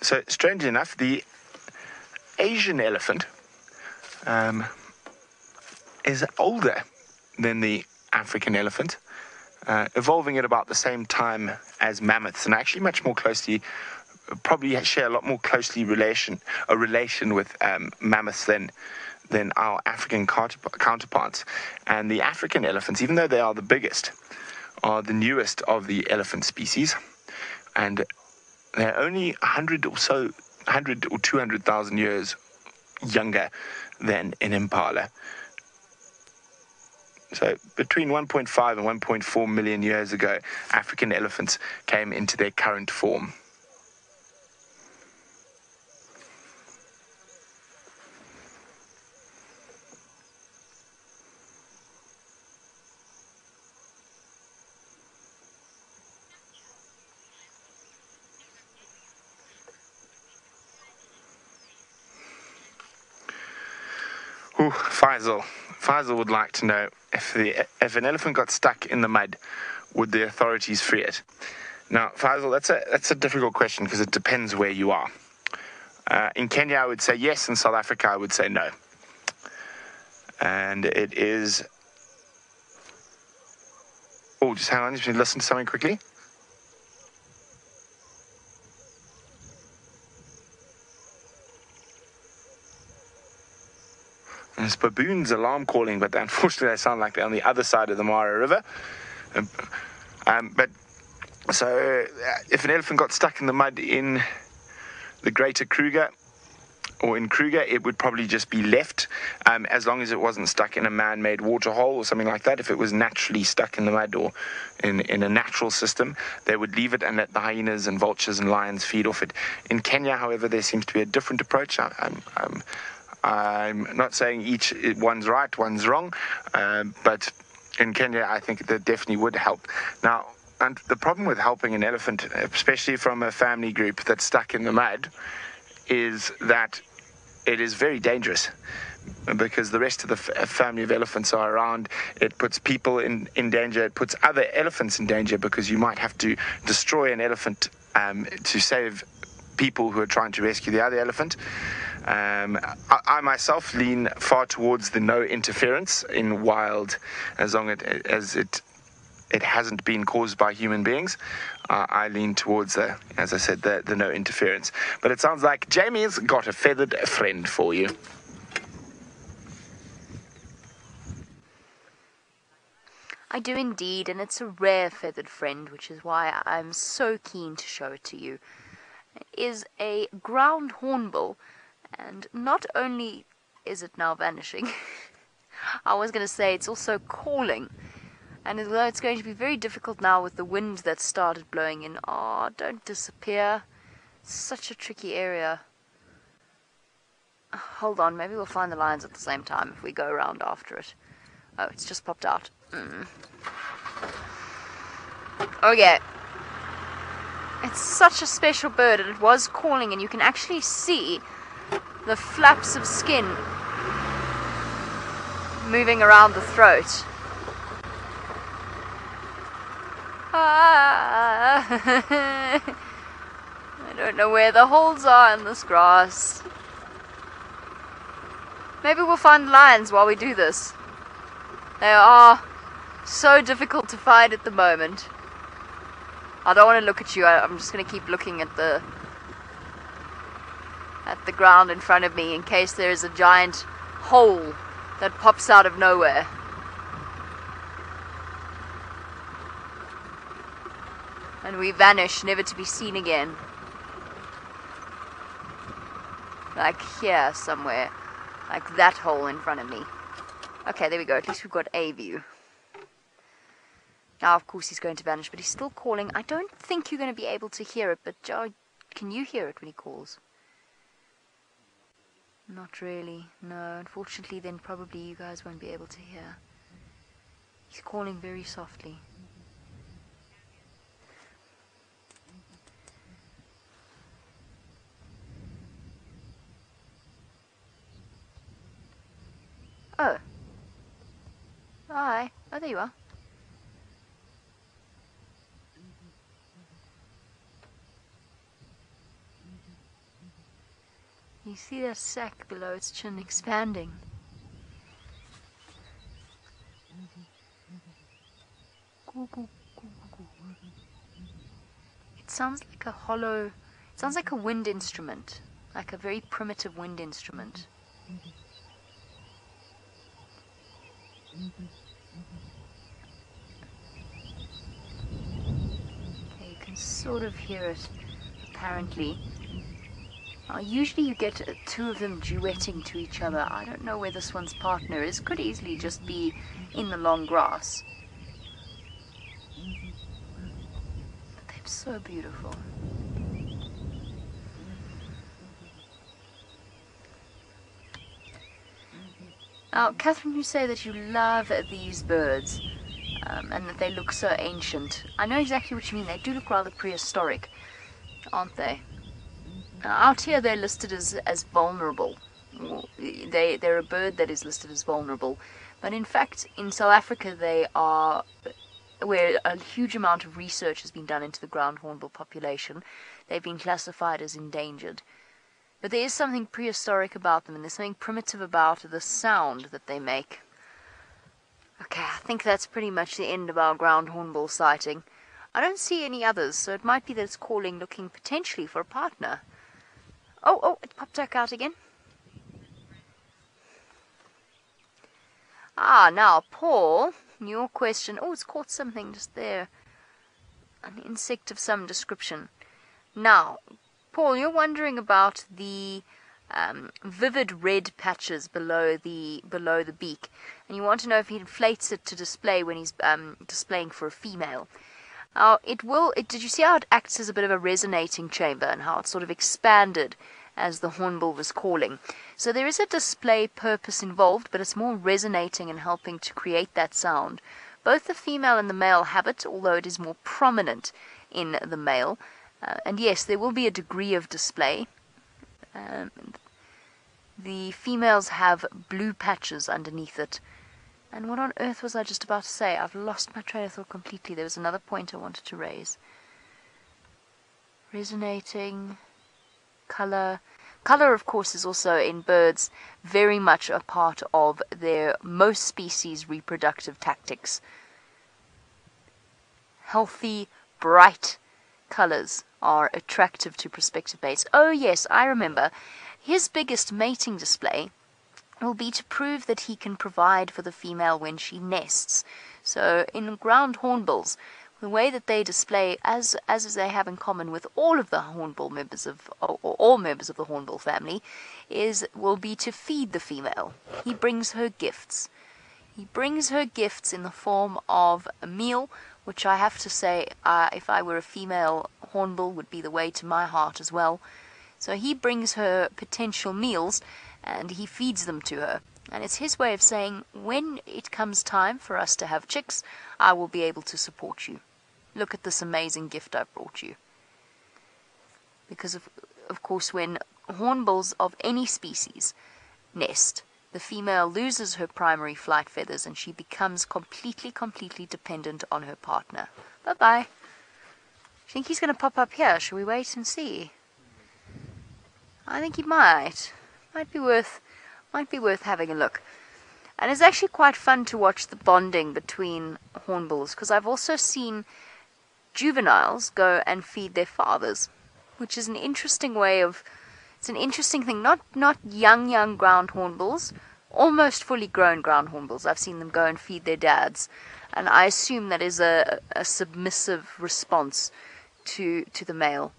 So, strangely enough, the Asian elephant is older than the African elephant, evolving at about the same time as mammoths, and actually much more closely, probably share a lot more closely relation with mammoths than our African counterparts. And the African elephants, even though they are the biggest, are the newest of the elephant species, and they're only 100 or 200,000 years younger than an impala. So between 1.5 and 1.4 million years ago, African elephants came into their current form. Ooh, Faisal would like to know if an elephant got stuck in the mud, would the authorities free it? Now, Faisal, that's a difficult question because it depends where you are. In Kenya, I would say yes. In South Africa, I would say no. And it is... Oh, just hang on. Just listen to something quickly. There's baboons alarm calling, but unfortunately they sound like they're on the other side of the Mara River. But so if an elephant got stuck in the mud in the greater Kruger, or in Kruger, it would probably just be left, as long as it wasn't stuck in a man-made water hole or something like that. If it was naturally stuck in the mud or in a natural system, they would leave it and let the hyenas and vultures and lions feed off it. In Kenya, however, there seems to be a different approach. I'm not saying one's right, one's wrong, but in Kenya, I think that definitely would help. Now, and the problem with helping an elephant, especially from a family group that's stuck in the mud, is that it is very dangerous because the rest of the family of elephants are around. It puts people in danger. It puts other elephants in danger because you might have to destroy an elephant to save people who are trying to rescue the other elephant. I myself lean far towards the no interference in wild, as long as it hasn't been caused by human beings. I lean towards, as I said, the no interference. But it sounds like Jamie's got a feathered friend for you. I do indeed, and it's a rare feathered friend, which is why I'm so keen to show it to you. It is a ground hornbill, and not only is it now vanishing, I was going to say it's also calling. And although it's going to be very difficult now with the wind that started blowing in, don't disappear. It's such a tricky area. Hold on, maybe we'll find the lions at the same time if we go around after it. Oh, it's just popped out. Okay. It's such a special bird, and it was calling, and you can actually see the flaps of skin moving around the throat. I don't know where the holes are in this grass. Maybe we'll find the lions while we do this. They are so difficult to find at the moment. I don't want to look at you. I'm just going to keep looking at the ground in front of me in case there is a giant hole that pops out of nowhere. And we vanish, never to be seen again. Like here somewhere. Like that hole in front of me. Okay, there we go. At least we've got a view. Now, of course, he's going to vanish, but he's still calling. I don't think you're going to be able to hear it, but Joe, can you hear it when he calls? Not really, no. Unfortunately, then probably you guys won't be able to hear. He's calling very softly. Oh. Hi. Oh, there you are. You see that sac below its chin expanding. It sounds like a hollow, it sounds like a wind instrument, like a very primitive wind instrument. Okay, you can sort of hear it, apparently. Usually you get two of them duetting to each other. I don't know where this one's partner is. Could easily just be in the long grass. But they're so beautiful. Now, Catherine, you say that you love these birds and that they look so ancient. I know exactly what you mean. They do look rather prehistoric, aren't they? Out here they're listed as vulnerable. They're a bird that is listed as vulnerable. But in fact, in South Africa they are, where a huge amount of research has been done into the ground hornbill population, they've been classified as endangered. But there is something prehistoric about them, and there's something primitive about the sound that they make. Okay, I think that's pretty much the end of our ground hornbill sighting. I don't see any others, so it might be that it's calling, looking potentially for a partner. Oh, it popped back out again. Now, Paul, your question. Oh, it's caught something just there. An insect of some description. Now, Paul, you're wondering about the vivid red patches below the beak, and you want to know if he inflates it to display when he's displaying for a female. Did you see how it acts as a bit of a resonating chamber and how it sort of expanded as the hornbill was calling? So there is a display purpose involved, but it's more resonating and helping to create that sound. Both the female and the male have it, although it is more prominent in the male. And yes, there will be a degree of display. The females have blue patches underneath it. And what on earth was I just about to say? I've lost my train of thought completely. There was another point I wanted to raise. Resonating, color. Color, of course, is also in birds very much a part of their most species' reproductive tactics. Healthy, bright colors are attractive to prospective mates. Oh yes, I remember. His biggest mating display will be to prove that he can provide for the female when she nests. So in ground hornbills, the way that they display, as they have in common with all of the hornbill members or all members of the hornbill family, will be to feed the female. He brings her gifts. He brings her gifts in the form of a meal, which I have to say, if I were a female hornbill, would be the way to my heart as well. So he brings her potential meals, and he feeds them to her. And it's his way of saying, when it comes time for us to have chicks, I will be able to support you. Look at this amazing gift I've brought you. Because, of course, when hornbills of any species nest, the female loses her primary flight feathers and she becomes completely dependent on her partner. Bye-bye. Think he's going to pop up here? Shall we wait and see? I think he might. Might be worth having a look. And it's actually quite fun to watch the bonding between hornbills, because I've also seen juveniles go and feed their fathers, which is an interesting way of... It's an interesting thing. Not young ground hornbills, almost fully grown ground hornbills. I've seen them go and feed their dads, and I assume that is a submissive response to the male.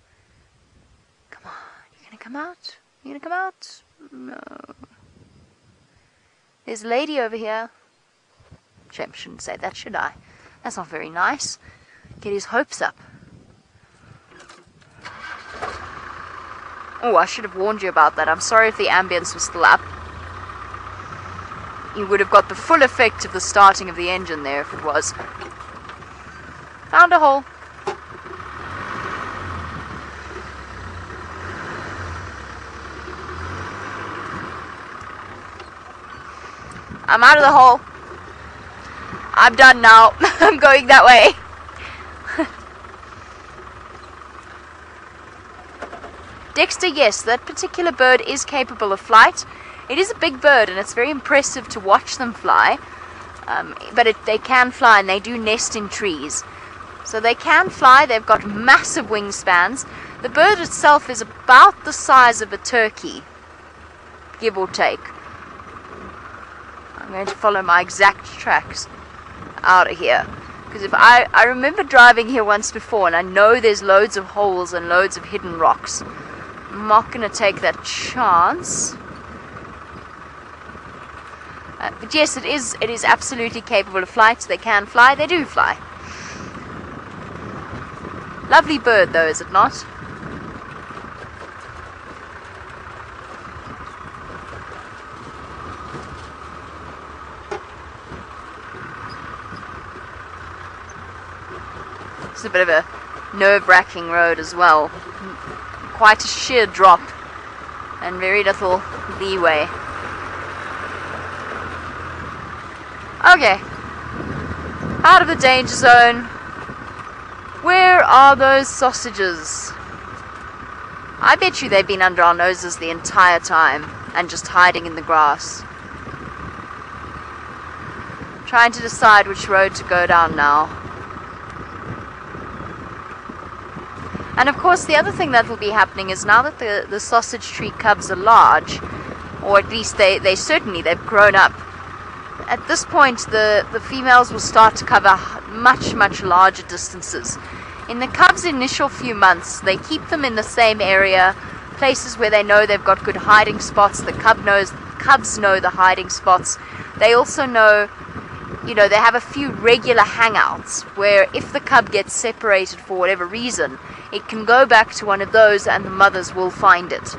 Come on, you gonna come out? You gonna come out? No. There's a lady over here. Shame, I shouldn't say that, should I? That's not very nice. Get his hopes up. Oh, I should have warned you about that. I'm sorry if the ambience was still up. You would have got the full effect of the starting of the engine there if it was. Found a hole. I'm out of the hole. I'm done now. I'm going that way. Dexter, yes, that particular bird is capable of flight. It is a big bird and it's very impressive to watch them fly. But they can fly and they do nest in trees. So they can fly, they've got massive wingspans. The bird itself is about the size of a turkey, give or take. I'm going to follow my exact tracks out of here. Because if I remember driving here once before and I know there's loads of holes and loads of hidden rocks. I'm not going to take that chance. But yes, it is absolutely capable of flight. They can fly, they do fly. Lovely bird though, is it not? It's a bit of a nerve-wracking road as well. Quite a sheer drop and very little leeway. Okay, out of the danger zone. Where are those sausages? I bet you they've been under our noses the entire time and just hiding in the grass. Trying to decide which road to go down now. And of course the other thing that will be happening is now that the sausage tree cubs are large, or at least they've grown up, at this point the females will start to cover much larger distances. In the cubs' initial few months, they keep them in the same area, places where they know they've got good hiding spots. The cubs know the hiding spots. They also know, you know, they have a few regular hangouts where if the cub gets separated for whatever reason, it can go back to one of those and the mothers will find it.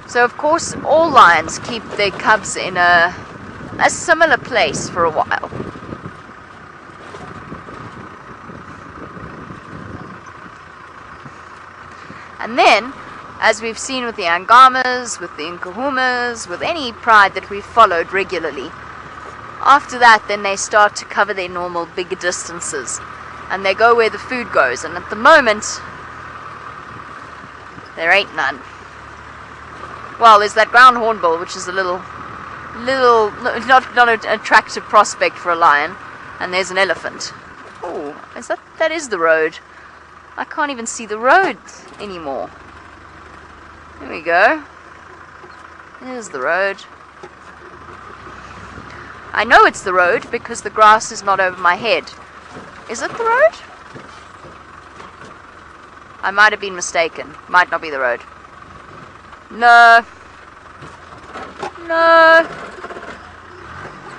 So of course all lions keep their cubs in a similar place for a while. And then, as we've seen with the Angamas, with the Nkuhumas, with any pride that we've followed regularly, after that then they start to cover their normal bigger distances. And they go where the food goes, and at the moment, there ain't none. Well, there's that ground hornbill, which is a little, not an attractive prospect for a lion, and there's an elephant. Oh, that is the road. I can't even see the road anymore. There we go. There's the road. I know it's the road because the grass is not over my head. Is it the road? I might have been mistaken. Might not be the road. No. No.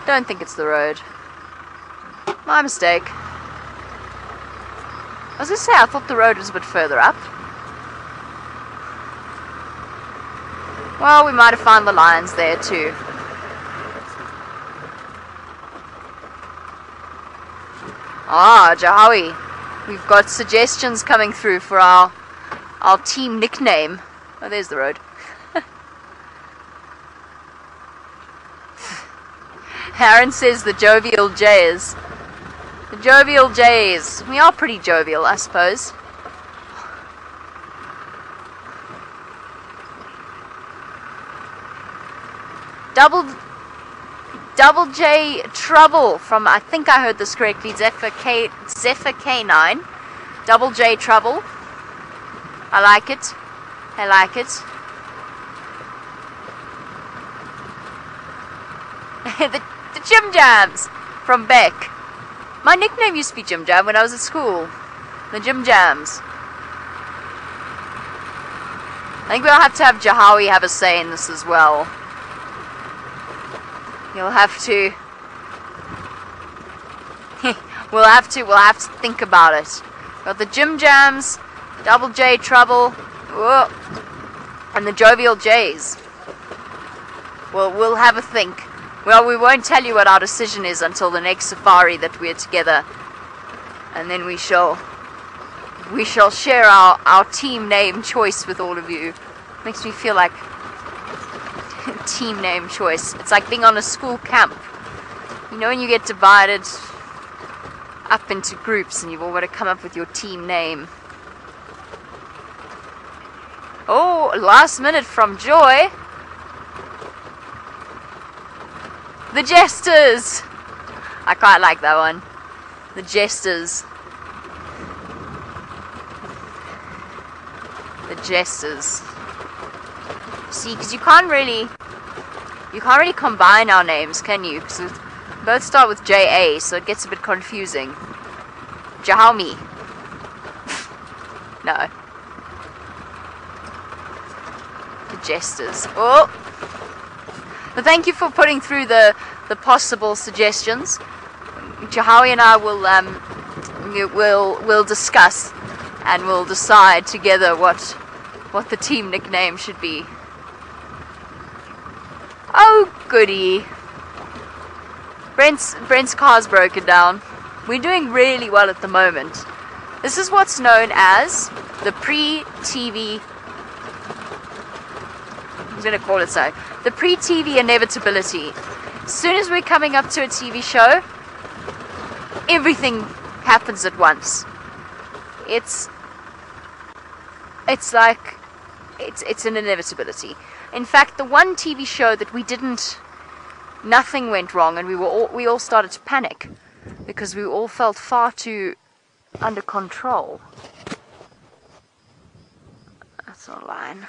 Don't think it's the road. My mistake. I was going to say, I thought the road was a bit further up. Well, we might have found the lions there too. Ah, Jahawi. We've got suggestions coming through for our team nickname. Oh, there's the road. Aaron says the Jovial Jays. The Jovial Jays. We are pretty jovial, I suppose. Double J Trouble from, I think I heard this correctly, Zephyr K9. Double J Trouble. I like it. I like it. the Jim Jams from Beck. My nickname used to be Jim Jam when I was at school. The Jim Jams. I think we'll have to have Jahawi have a say in this as well. You'll have to. we'll have to think about it. Got the Jim Jams, Double J Trouble. Whoa. And the Jovial Jays. Well, we'll have a think. Well, we won't tell you what our decision is until the next safari that we're together. And then we shall share our team name choice with all of you. Makes me feel like team name choice. It's like being on a school camp. You know when you get divided up into groups and you've all got to come up with your team name. Oh, last minute from Joy. The Jesters. I quite like that one. The Jesters. The Jesters. See, because you can't really combine our names, can you? Because both start with J-A, so it gets a bit confusing. Jahami. No. The Jesters. Oh! But thank you for putting through the possible suggestions. Jahawi and I will discuss and we'll decide together what the team nickname should be. Oh goody. Brent's car's broken down. We're doing really well at the moment. This is what's known as the pre-TV, I'm going to call it so, the pre-TV inevitability. As soon as we're coming up to a TV show, everything happens at once. It's like, it's an inevitability. In fact, the one TV show that nothing went wrong, and we all started to panic because we all felt far too under control. That's not a line.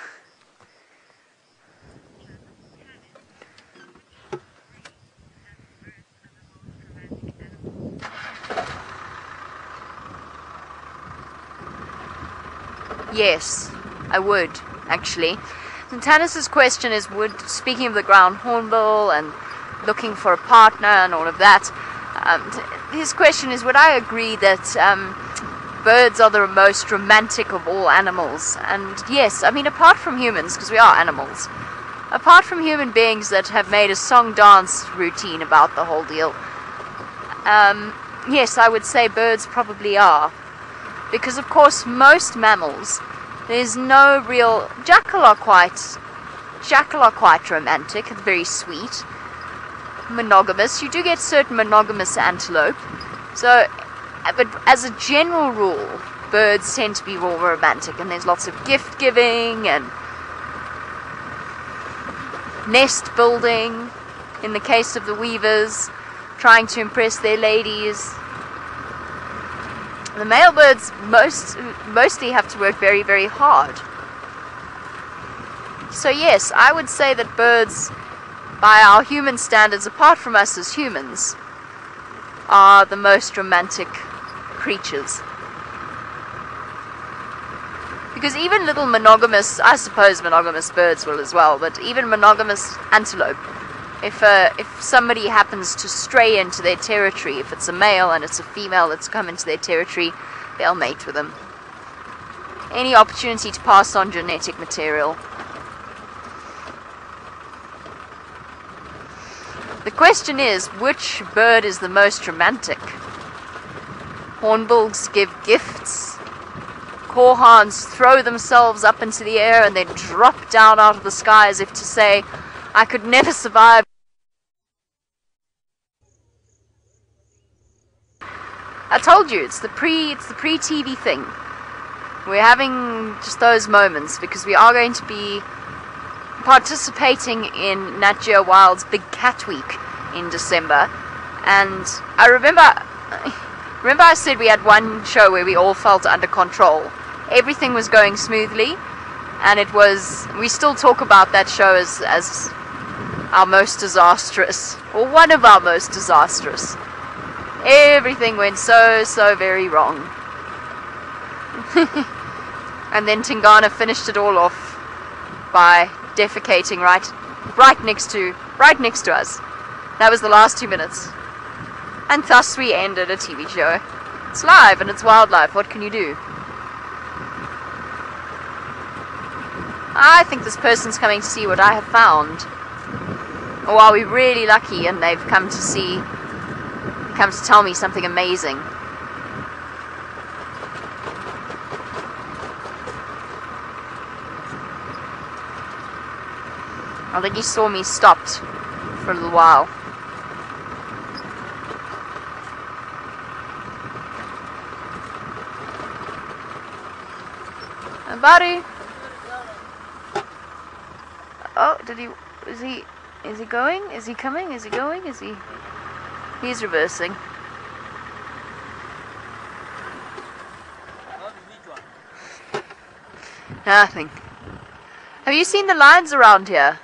Yes, I would, actually. And Tanis's question is, speaking of the ground hornbill and looking for a partner and all of that, his question is, would I agree that birds are the most romantic of all animals? And yes, I mean, apart from humans, because we are animals, apart from human beings that have made a song-dance routine about the whole deal, yes, I would say birds probably are. Because, of course, most mammals, there's no real... Jackal are quite romantic. It's very sweet. Monogamous. You do get certain monogamous antelope. So, but as a general rule, birds tend to be more romantic. And there's lots of gift giving and nest building. In the case of the weavers, trying to impress their ladies. The male birds mostly have to work very, very hard. So yes, I would say that birds, by our human standards, apart from us as humans, are the most romantic creatures. Because even little monogamous, I suppose monogamous birds will as well, but even monogamous antelope, if somebody happens to stray into their territory, if it's a male and it's a female that's come into their territory, they'll mate with them. Any opportunity to pass on genetic material. The question is, which bird is the most romantic? Hornbills give gifts. Korhans throw themselves up into the air and then drop down out of the sky as if to say, I could never survive. I told you, it's the pre-TV thing. We're having just those moments because we are going to be participating in Nat Geo Wild's Big Cat Week in December. And I remember I said we had one show where we all felt under control. Everything was going smoothly, and we still talk about that show as our most disastrous, or one of our most disastrous. Everything went so very wrong. And then Tingana finished it all off by defecating right next to us. That was the last 2 minutes. And thus we ended a TV show. It's live and it's wildlife, what can you do? I think this person's coming to see what I have found. Or are we really lucky and they've come to tell me something amazing? I think he saw me stopped for a little while. Buddy. Oh, is he going? Is he coming? Is he going? He's reversing. Nothing. Have you seen the lions around here?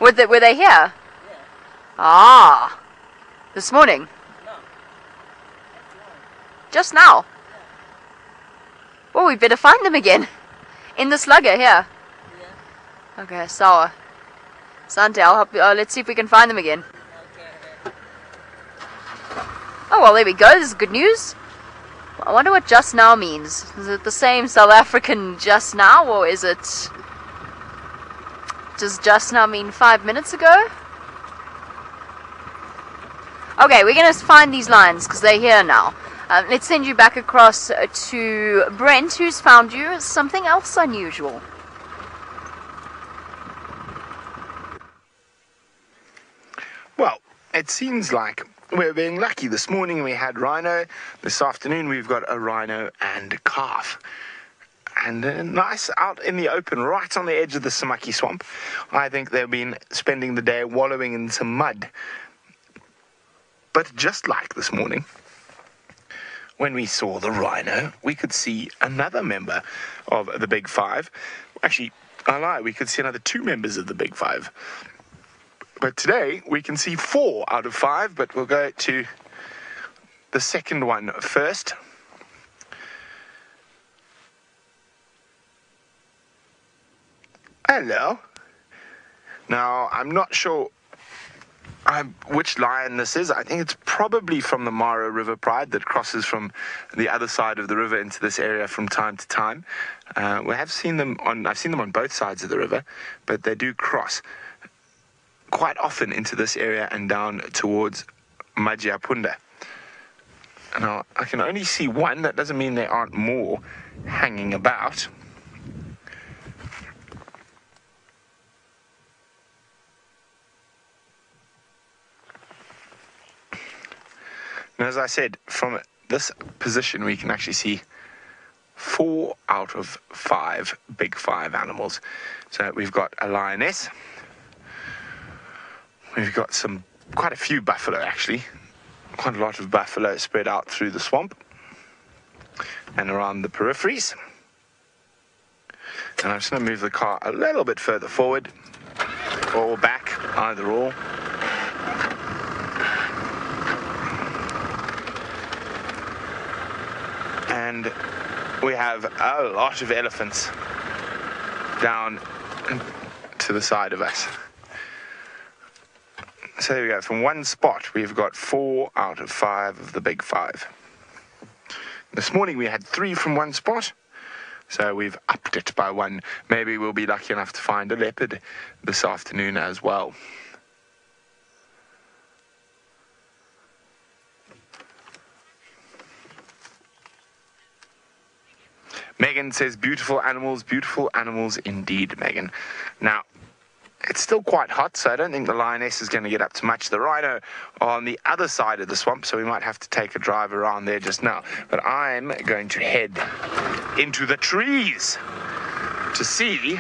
Were they here? Yeah. Ah. This morning? No. Just now? Well, we better find them again. In the slugger here. Yeah. Okay, sour. Sante, I'll help you. Let's see if we can find them again. Okay. Oh, well, there we go. This is good news. I wonder what just now means. Is it the same South African just now, or is it... Does just now mean 5 minutes ago? Okay, we're going to find these lions, because they're here now. Let's send you back across to Brent, who's found you something else unusual. Well, it seems like we're being lucky. This morning we had rhino. This afternoon we've got a rhino and a calf. And nice out in the open, right on the edge of the Samaki swamp. I think they've been spending the day wallowing in some mud. But just like this morning, when we saw the rhino, we could see another member of the Big Five. Actually, I lie, we could see another 2 members of the Big Five. But today, we can see 4 out of 5, but we'll go to the second one first. Hello. Now, I'm not sure which lion this is. I think it's probably from the Nkuhuma Pride that crosses from the other side of the river into this area from time to time. I've seen them on both sides of the river, but they do cross quite often into this area and down towards Majiapunda. Now, I can only see one. That doesn't mean there aren't more hanging about. And as I said, from this position, we can actually see 4 out of 5 Big Five animals. So we've got a lioness. We've got quite a few buffalo, actually. Quite a lot of buffalo spread out through the swamp and around the peripheries. And I'm just going to move the car a little bit further forward or back, either or. And we have a lot of elephants down to the side of us. So there we go. From one spot, we've got 4 out of 5 of the Big Five. This morning we had 3 from one spot, so we've upped it by 1. Maybe we'll be lucky enough to find a leopard this afternoon as well. Megan says, beautiful animals indeed, Megan. Now, it's still quite hot, so I don't think the lioness is going to get up to much. The rhino are on the other side of the swamp, so we might have to take a drive around there just now. But I'm going to head into the trees to see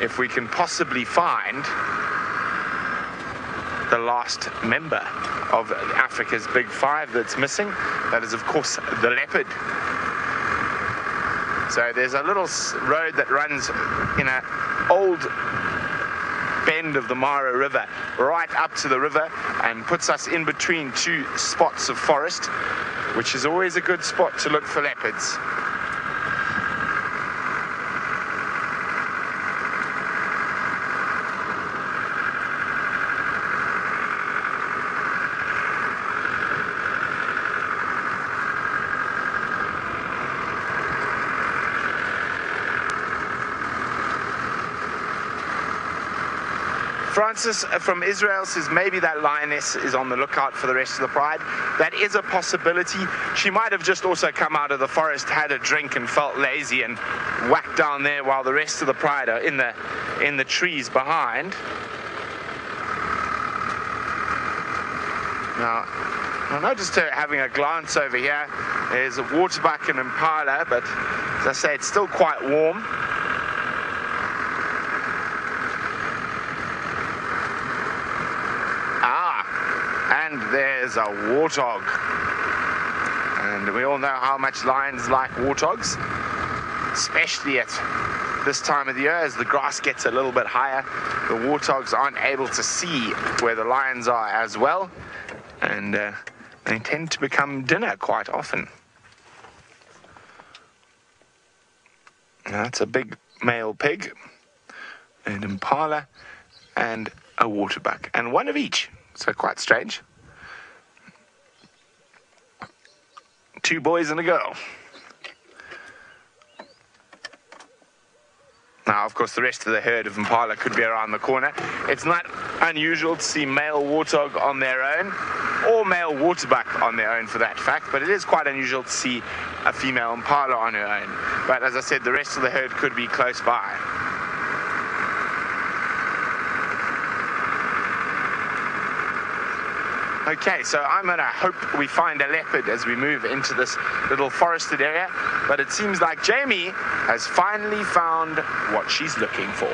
if we can possibly find the last member of Africa's Big Five that's missing. That is, of course, the leopard. So there's a little road that runs in an old bend of the Mara River right up to the river and puts us in between 2 spots of forest, which is always a good spot to look for leopards. Francis from Israel says maybe that lioness is on the lookout for the rest of the pride. That is a possibility. She might have just also come out of the forest, had a drink and felt lazy and whacked down there while the rest of the pride are in the trees behind. Now, I noticed her having a glance over here. There's a waterbuck and impala, but as I say, it's still quite warm. And there's a warthog. And we all know how much lions like warthogs, especially at this time of the year as the grass gets a little bit higher. The warthogs aren't able to see where the lions are as well, and they tend to become dinner quite often. Now, that's a big male pig, an impala, and a waterbuck, and one of each. So quite strange. 2 boys and a girl. Now, of course, the rest of the herd of impala could be around the corner. It's not unusual to see male warthog on their own, or male waterbuck on their own for that fact, but it is quite unusual to see a female impala on her own. But as I said, the rest of the herd could be close by. Okay, so I'm going to hope we find a leopard as we move into this little forested area, but it seems like Jamie has finally found what she's looking for.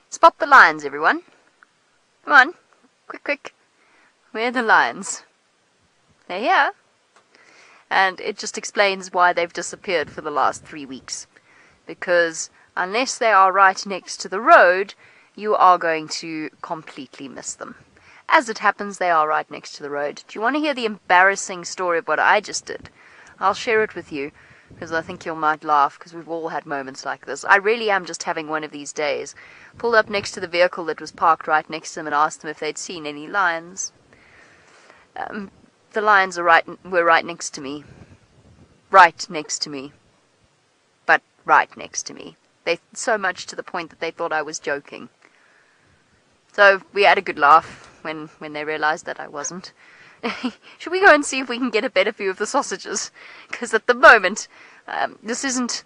Spot the lions, everyone. Come on, quick. Where are the lions? They're here. And it just explains why they've disappeared for the last 3 weeks. Because unless they are right next to the road, you are going to completely miss them. As it happens, they are right next to the road. Do you want to hear the embarrassing story of what I just did? I'll share it with you, because I think you might laugh, because we've all had moments like this. I really am just having one of these days. Pulled up next to the vehicle that was parked right next to them and asked them if they'd seen any lions. The lions were right next to me. Right next to me. But right next to me. They so much to the point that they thought I was joking. So we had a good laugh when they realized that I wasn't. Should we go and see if we can get a better view of the sausages? Because at the moment, this isn't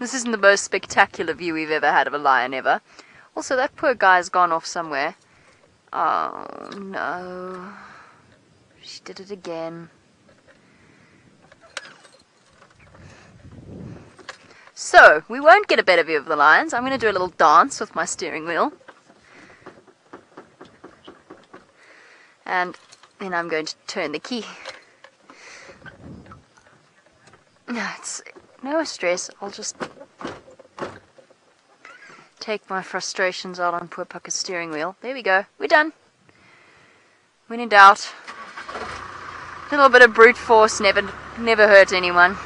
the most spectacular view we've ever had of a lion ever. Also, that poor guy's gone off somewhere. Oh no. She did it again. So, we won't get a better view of the lions. I'm going to do a little dance with my steering wheel. And then I'm going to turn the key. No, it's no stress. I'll just take my frustrations out on poor Pucker's steering wheel. There we go. We're done. When in doubt, a little bit of brute force never hurt anyone.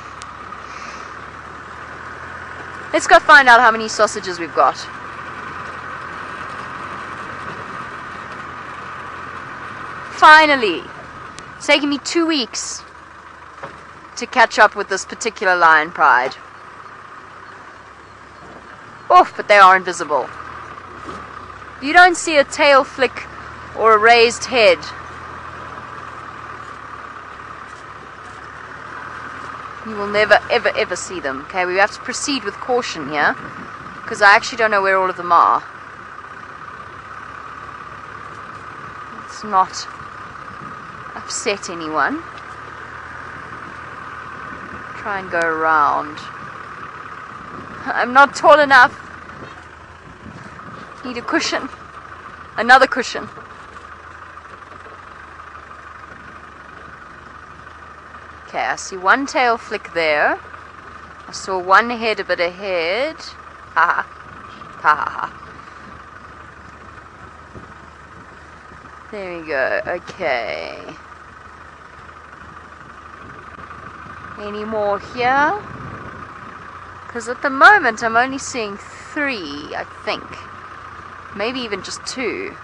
Let's go find out how many sausages we've got. Finally! It's taken me 2 weeks to catch up with this particular lion pride. Oh, but they are invisible. You don't see a tail flick or a raised head. You will never, ever, ever see them. Okay, we have to proceed with caution here, because I actually don't know where all of them are. Let's not upset anyone. Try and go around. I'm not tall enough. Need a cushion. Another cushion. Okay, I see one tail flick there. I saw one head a bit ahead. Ha ha. Ha ha ha. There we go. Okay. Any more here? Because at the moment I'm only seeing 3, I think. Maybe even just 2.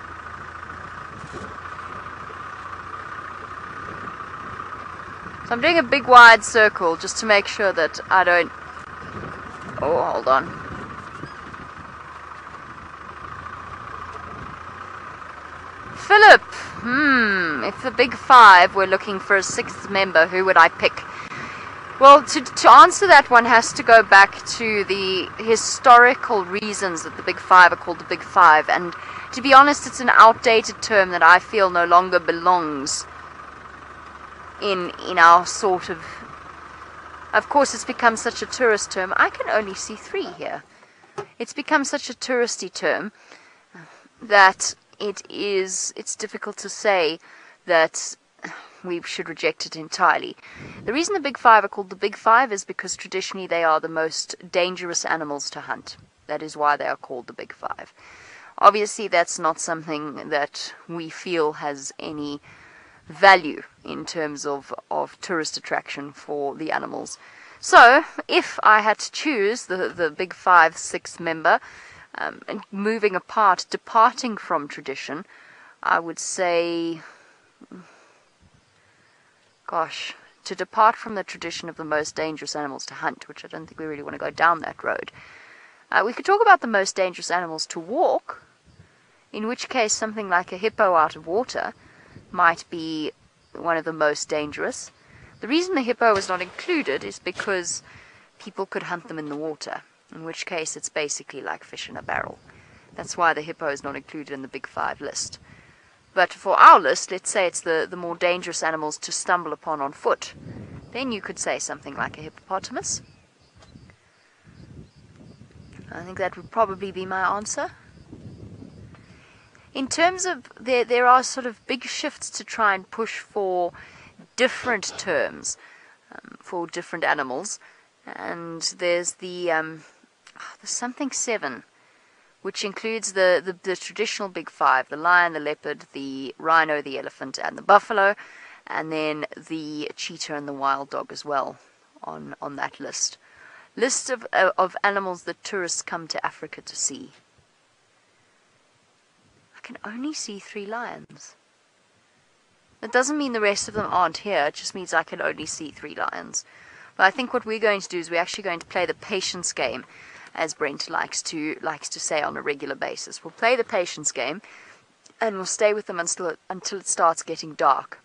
So I'm doing a big wide circle just to make sure that I don't... Oh, hold on. If the big five were looking for a sixth member, who would I pick? Well, to answer that, one has to go back to the historical reasons that the big five are called the big five. And to be honest, it's an outdated term that I feel no longer belongs in our sort of... Of course, it's become such a tourist term. I can only see 3 here. It's become such a touristy term that it's difficult to say that we should reject it entirely. The reason the big five are called the big five is because traditionally they are the most dangerous animals to hunt. That is why they are called the big five. Obviously, that's not something that we feel has any value in terms of tourist attraction for the animals. So, if I had to choose the big five sixth member, and moving apart, departing from tradition, I would say, gosh, to depart from the tradition of the most dangerous animals to hunt, which I don't think we really want to go down that road. We could talk about the most dangerous animals to walk, in which case something like a hippo out of water might be one of the most dangerous. The reason the hippo was not included is because people could hunt them in the water, in which case it's basically like fish in a barrel. That's why the hippo is not included in the big five list. But for our list, let's say it's the more dangerous animals to stumble upon on foot. Then you could say something like a hippopotamus. I think that would probably be my answer. In terms of, there are sort of big shifts to try and push for different terms for different animals. And there's there's something 7, which includes the traditional big five: the lion, the leopard, the rhino, the elephant, and the buffalo, and then the cheetah and the wild dog as well on that list. List of animals that tourists come to Africa to see. I can only see 3 lions. That doesn't mean the rest of them aren't here, it just means I can only see 3 lions. But I think what we're going to do is we're actually going to play the patience game, as Brent likes to say on a regular basis. We'll play the patience game, and we'll stay with them until it starts getting dark.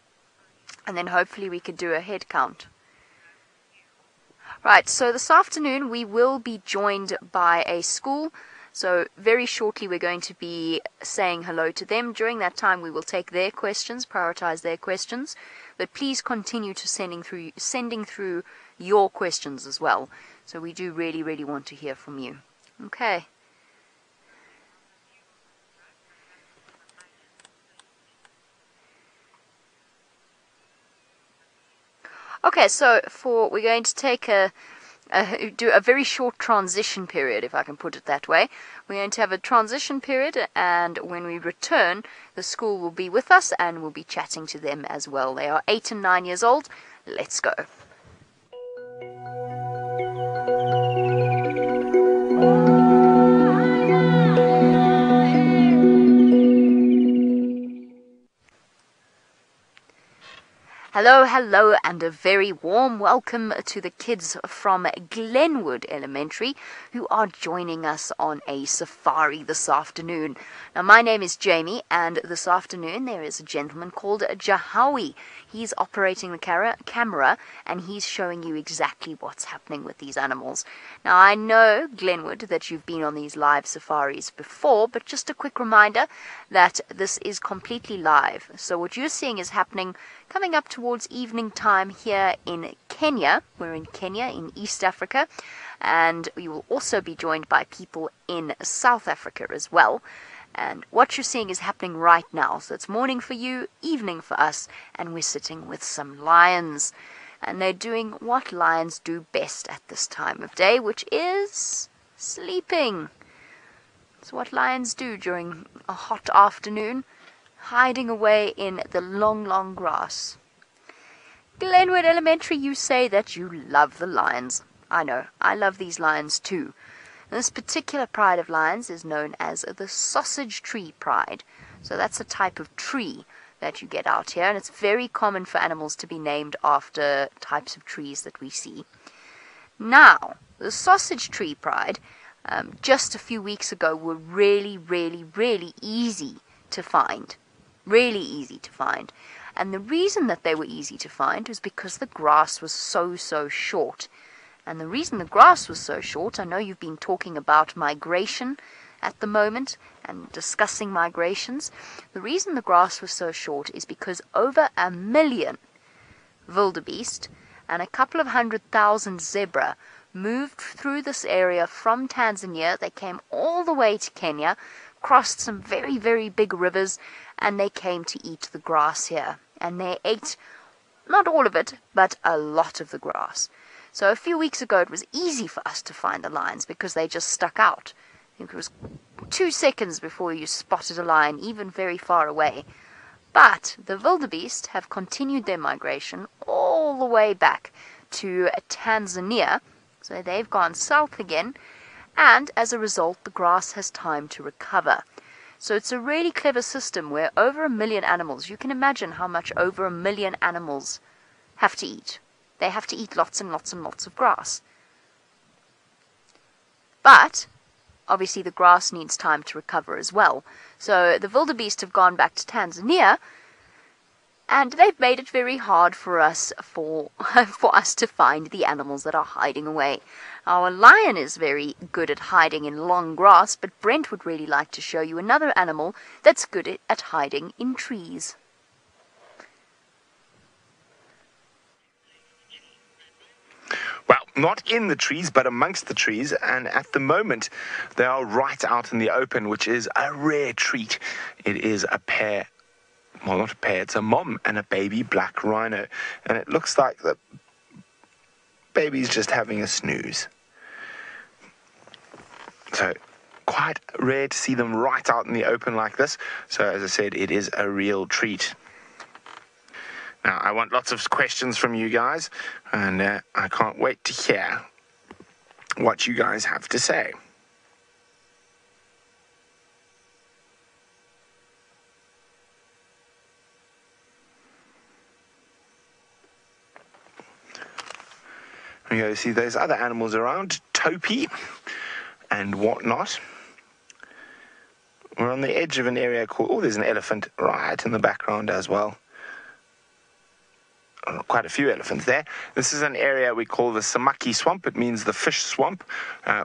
And then hopefully we can do a head count. Right, so this afternoon we will be joined by a school. So very shortly we're going to be saying hello to them. During that time we will take their questions, prioritize their questions. But please continue to sending through your questions as well. So we do really, really want to hear from you. Okay. Okay, so we're going to take do a very short transition period, if I can put it that way. We're going to have a transition period, and when we return, the school will be with us, and we'll be chatting to them as well. They are 8 and 9 years old. Let's go. Hello, and a very warm welcome to the kids from Glenwood Elementary who are joining us on a safari this afternoon. Now, my name is Jamie, and this afternoon there is a gentleman called Jahawi. He's operating the camera, and he's showing you exactly what's happening with these animals. Now, I know, Glenwood, that you've been on these live safaris before, but just a quick reminder that this is completely live. So what you're seeing is happening coming up towards evening time here in Kenya. We're in Kenya, in East Africa, and we will also be joined by people in South Africa as well. And what you're seeing is happening right now. So it's morning for you, evening for us, and we're sitting with some lions. And they're doing what lions do best at this time of day, which is sleeping. It's what lions do during a hot afternoon, hiding away in the long, long grass. Glenwood Elementary, you say that you love the lions. I know, I love these lions too. This particular pride of lions is known as the sausage tree pride. So that's a type of tree that you get out here, and it's very common for animals to be named after types of trees that we see. Now, the sausage tree pride, just a few weeks ago, were really, really, really easy to find. really easy to find. And the reason that they were easy to find was because the grass was so short. And the reason the grass was so short, I know you've been talking about migration at the moment and discussing migrations. The reason the grass was so short is because over 1 million wildebeest and a couple of 100,000 zebra moved through this area from Tanzania. They came all the way to Kenya, crossed some very big rivers, and they came to eat the grass here. And they ate, not all of it, but a lot of the grass. So a few weeks ago it was easy for us to find the lions because they just stuck out. I think it was 2 seconds before you spotted a lion, even very far away. But the wildebeest have continued their migration all the way back to Tanzania. So they've gone south again, and as a result the grass has time to recover. So it's a really clever system where over 1 million animals, you can imagine how much over 1 million animals have to eat. They have to eat lots and lots and lots of grass. But obviously the grass needs time to recover as well. So the wildebeest have gone back to Tanzania, and they've made it very hard for us for us to find the animals that are hiding away. Our lion is very good at hiding in long grass, but Brent would really like to show you another animal that's good at hiding in trees. Well, not in the trees, but amongst the trees, and at the moment they are right out in the open, which is a rare treat. It is a pair, well, not a pair, it's a mom and a baby black rhino, and it looks like the baby's just having a snooze. So quite rare to see them right out in the open like this. So as I said, it is a real treat. Now, I want lots of questions from you guys, and I can't wait to hear what you guys have to say. You go see those other animals around, topi and whatnot. We're on the edge of an area called, oh, there's an elephant right in the background as well. Quite a few elephants there. This is an area we call the Samaki Swamp. It means the fish swamp.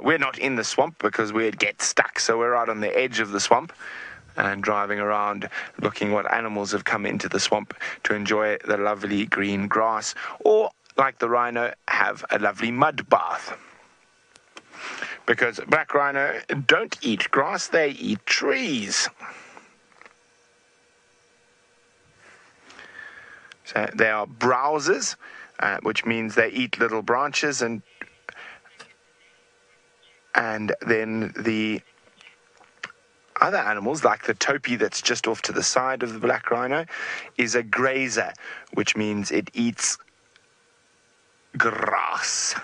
We're not in the swamp because we'd get stuck, so we're out on the edge of the swamp and driving around looking what animals have come into the swamp to enjoy the lovely green grass, or like the rhino, have a lovely mud bath. Because black rhino don't eat grass, they eat trees. So they are browsers, which means they eat little branches, and then the other animals, like the topi that's just off to the side of the black rhino, is a grazer, which means it eats grass.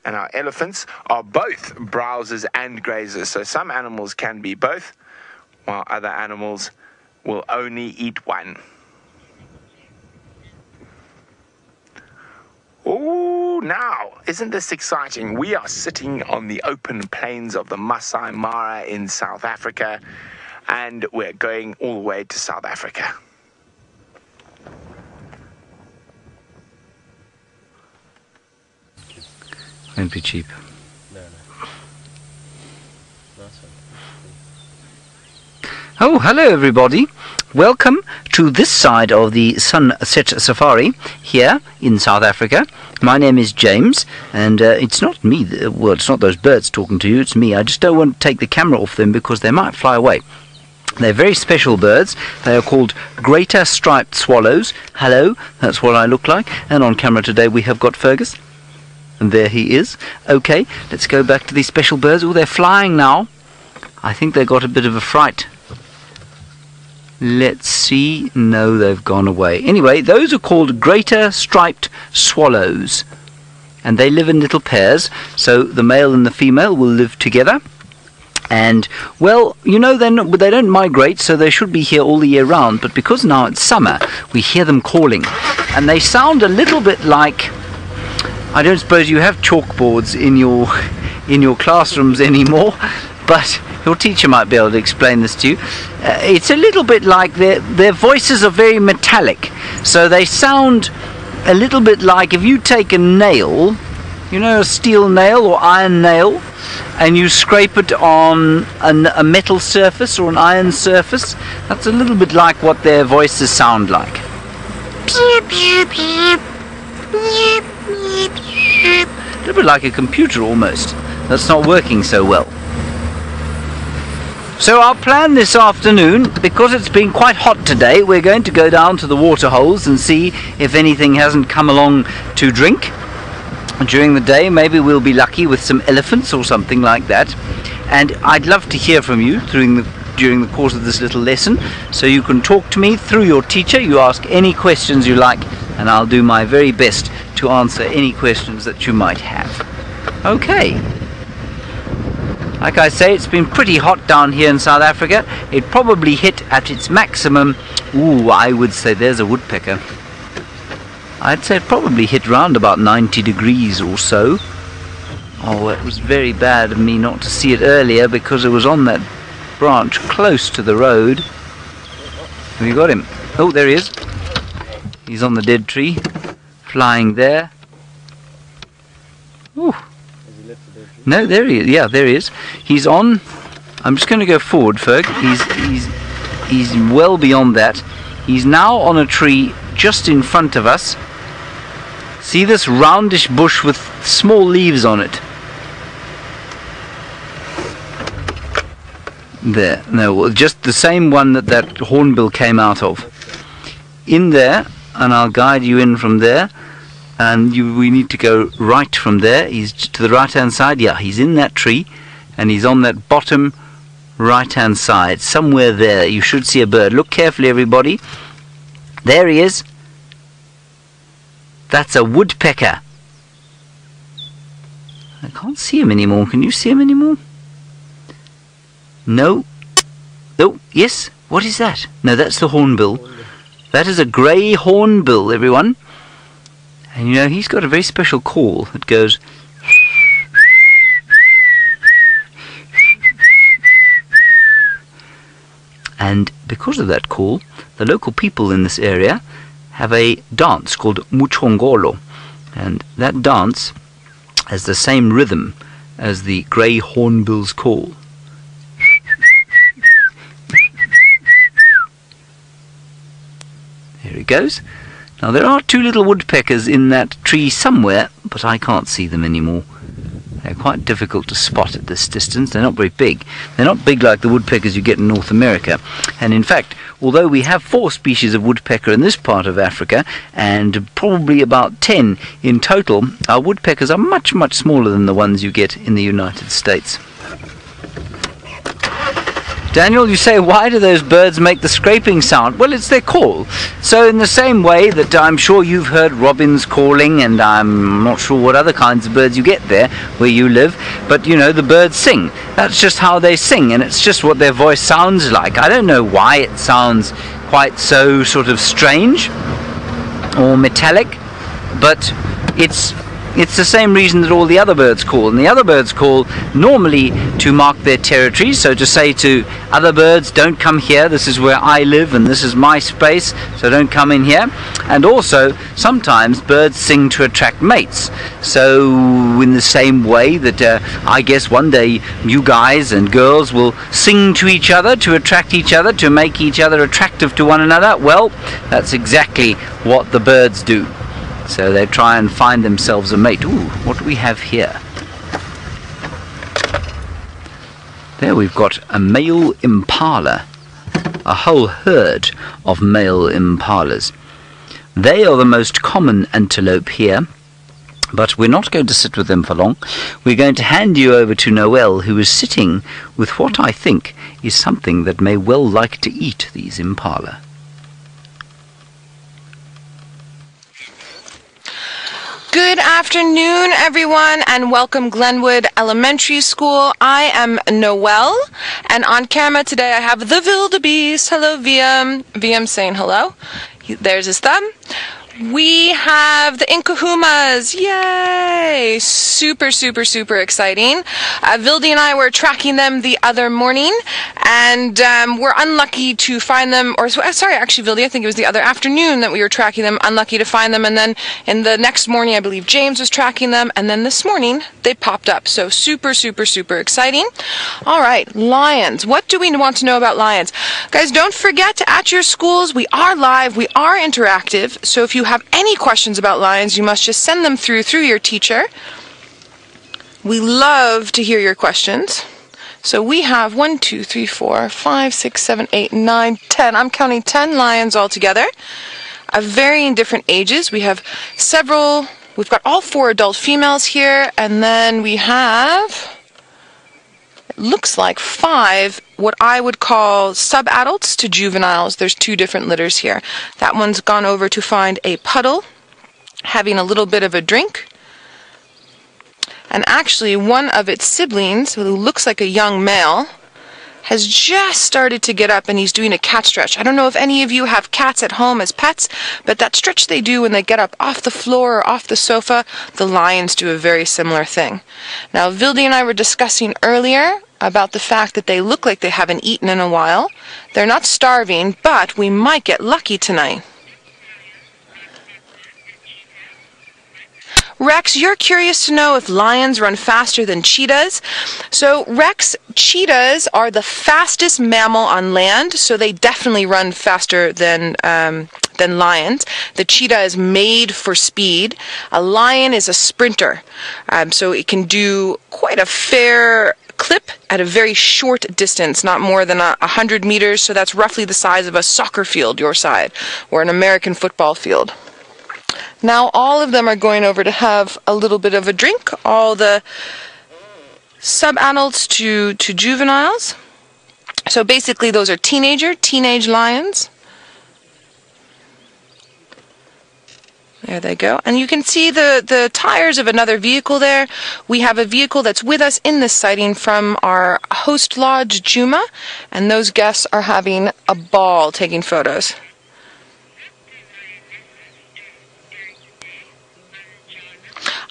And our elephants are both browsers and grazers. So some animals can be both, while other animals will only eat one. Oh, now, isn't this exciting? We are sitting on the open plains of the Masai Mara in South Africa, and we're going all the way to South Africa. Won't be cheap. No. Nice one. Oh, hello everybody. Welcome to this side of the Sunset Safari here in South Africa. My name is James, and it's not me, well, it's not those birds talking to you, it's me. I just don't want to take the camera off them because they might fly away. They're very special birds. They are called greater striped swallows. Hello, that's what I look like. And on camera today we have got Fergus. And there he is. Okay, let's go back to these special birds. Oh, they're flying now. I think they got a bit of a fright. Let's see. No, they've gone away. Anyway, those are called greater striped swallows. And they live in little pairs. So the male and the female will live together. And, well, you know, they don't migrate, so they should be here all the year round. But because now it's summer, we hear them calling. And they sound a little bit like... I don't suppose you have chalkboards in your classrooms anymore, but Your teacher might be able to explain this to you. It's a little bit like their voices are very metallic, so they sound a little bit like if you take a nail, you know, a steel nail or iron nail, and you scrape it on a metal surface or an iron surface. That's a little bit like what their voices sound like. A little bit like a computer almost. That's not working so well. So our plan this afternoon, because it's been quite hot today, we're going to go down to the water holes and see if anything hasn't come along to drink. During the day, maybe we'll be lucky with some elephants or something like that. And I'd love to hear from you during the course of this little lesson. So you can talk to me through your teacher. You ask any questions you like, and I'll do my very best to answer any questions that you might have. Okay. Like I say, it's been pretty hot down here in South Africa. It probably hit at its maximum. Ooh, I would say there's a woodpecker. I'd say it probably hit round about 90 degrees or so. Oh, it was very bad of me not to see it earlier because it was on that branch close to the road. Have you got him? Oh, there he is. He's on the dead tree, flying there. Ooh. No, there he is. Yeah, there he is. He's on. I'm just going to go forward, Ferg. He's well beyond that. He's now on a tree just in front of us. See this roundish bush with small leaves on it? There. No, just the same one that hornbill came out of. In there, and I'll guide you in from there. And we need to go right from there. He's to the right hand side. Yeah, he's in that tree, and he's on that bottom right hand side. Somewhere there you should see a bird. Look carefully, everybody. There he is. That's a woodpecker. I can't see him anymore. Can you see him anymore? No. Oh, yes. What is that? No, that's the hornbill. That is a grey hornbill, everyone. And you know, he's got a very special call that goes... And because of that call, the local people in this area have a dance called muchongolo. And that dance has the same rhythm as the grey hornbill's call. There it goes. Now there are two little woodpeckers in that tree somewhere, but I can't see them anymore. They're quite difficult to spot at this distance. They're not very big. They're not big like the woodpeckers you get in North America. And in fact, although we have 4 species of woodpecker in this part of Africa, and probably about 10 in total, our woodpeckers are much, much smaller than the ones you get in the United States. Daniel, you say, why do those birds make the scraping sound? Well, it's their call. So in the same way that I'm sure you've heard robins calling, and I'm not sure what other kinds of birds you get there where you live, but you know, the birds sing. That's just how they sing, and it's just what their voice sounds like. I don't know why it sounds quite so sort of strange or metallic, but it's the same reason that all the other birds call. And the other birds call normally to mark their territory, so to say to other birds, don't come here, this is where I live and this is my space, so don't come in here. And also sometimes birds sing to attract mates. So in the same way that I guess one day you guys and girls will sing to each other to attract each other, to make each other attractive to one another, well, that's exactly what the birds do. So they try and find themselves a mate. Ooh, what do we have here? There we've got a male impala. A whole herd of male impalas. They are the most common antelope here, but we're not going to sit with them for long. We're going to hand you over to Noel, who is sitting with what I think is something that may well like to eat these impala. Good afternoon, everyone, and welcome Glenwood Elementary School. I am Noelle, and on camera today I have the wildebeest. Hello, VM. VM saying hello. There's his thumb. We have the Nkuhumas. Yay! Super, super, super exciting. Vildi and I were tracking them the other morning, and we're unlucky to find them, or sorry, actually, Vildi, I think it was the other afternoon that we were tracking them, unlucky to find them, and then in the next morning, I believe James was tracking them, and then this morning, they popped up. So super, super, super exciting. All right, lions. What do we want to know about lions? Guys, don't forget, at your schools, we are live, we are interactive, so if you have any questions about lions, you must just send them through your teacher. We love to hear your questions. So we have 1, 2, 3, 4, 5, 6, 7, 8, 9, 10. I'm counting 10 lions altogether, of varying different ages. We have several. We've got all 4 adult females here, and then we have, it looks like 5 what I would call sub-adults to juveniles. There's 2 different litters here. That one's gone over to find a puddle, having a little bit of a drink. And actually, one of its siblings, who looks like a young male, has just started to get up, and he's doing a cat stretch. I don't know if any of you have cats at home as pets, but that stretch they do when they get up off the floor or off the sofa, the lions do a very similar thing. Now, Vildi and I were discussing earlier about the fact that they look like they haven't eaten in a while. They're not starving, but we might get lucky tonight. Rex, you're curious to know if lions run faster than cheetahs. So, Rex, cheetahs are the fastest mammal on land, so they definitely run faster than lions. The cheetah is made for speed. A lion is a sprinter, so it can do quite a fair clip at a very short distance, not more than 100 meters, so that's roughly the size of a soccer field your side, or an American football field. Now all of them are going over to have a little bit of a drink, all the sub-adults to juveniles. So basically those are teenage lions. There they go. And you can see the tires of another vehicle there. We have a vehicle that's with us in this sighting from our host lodge, Djuma, and those guests are having a ball taking photos.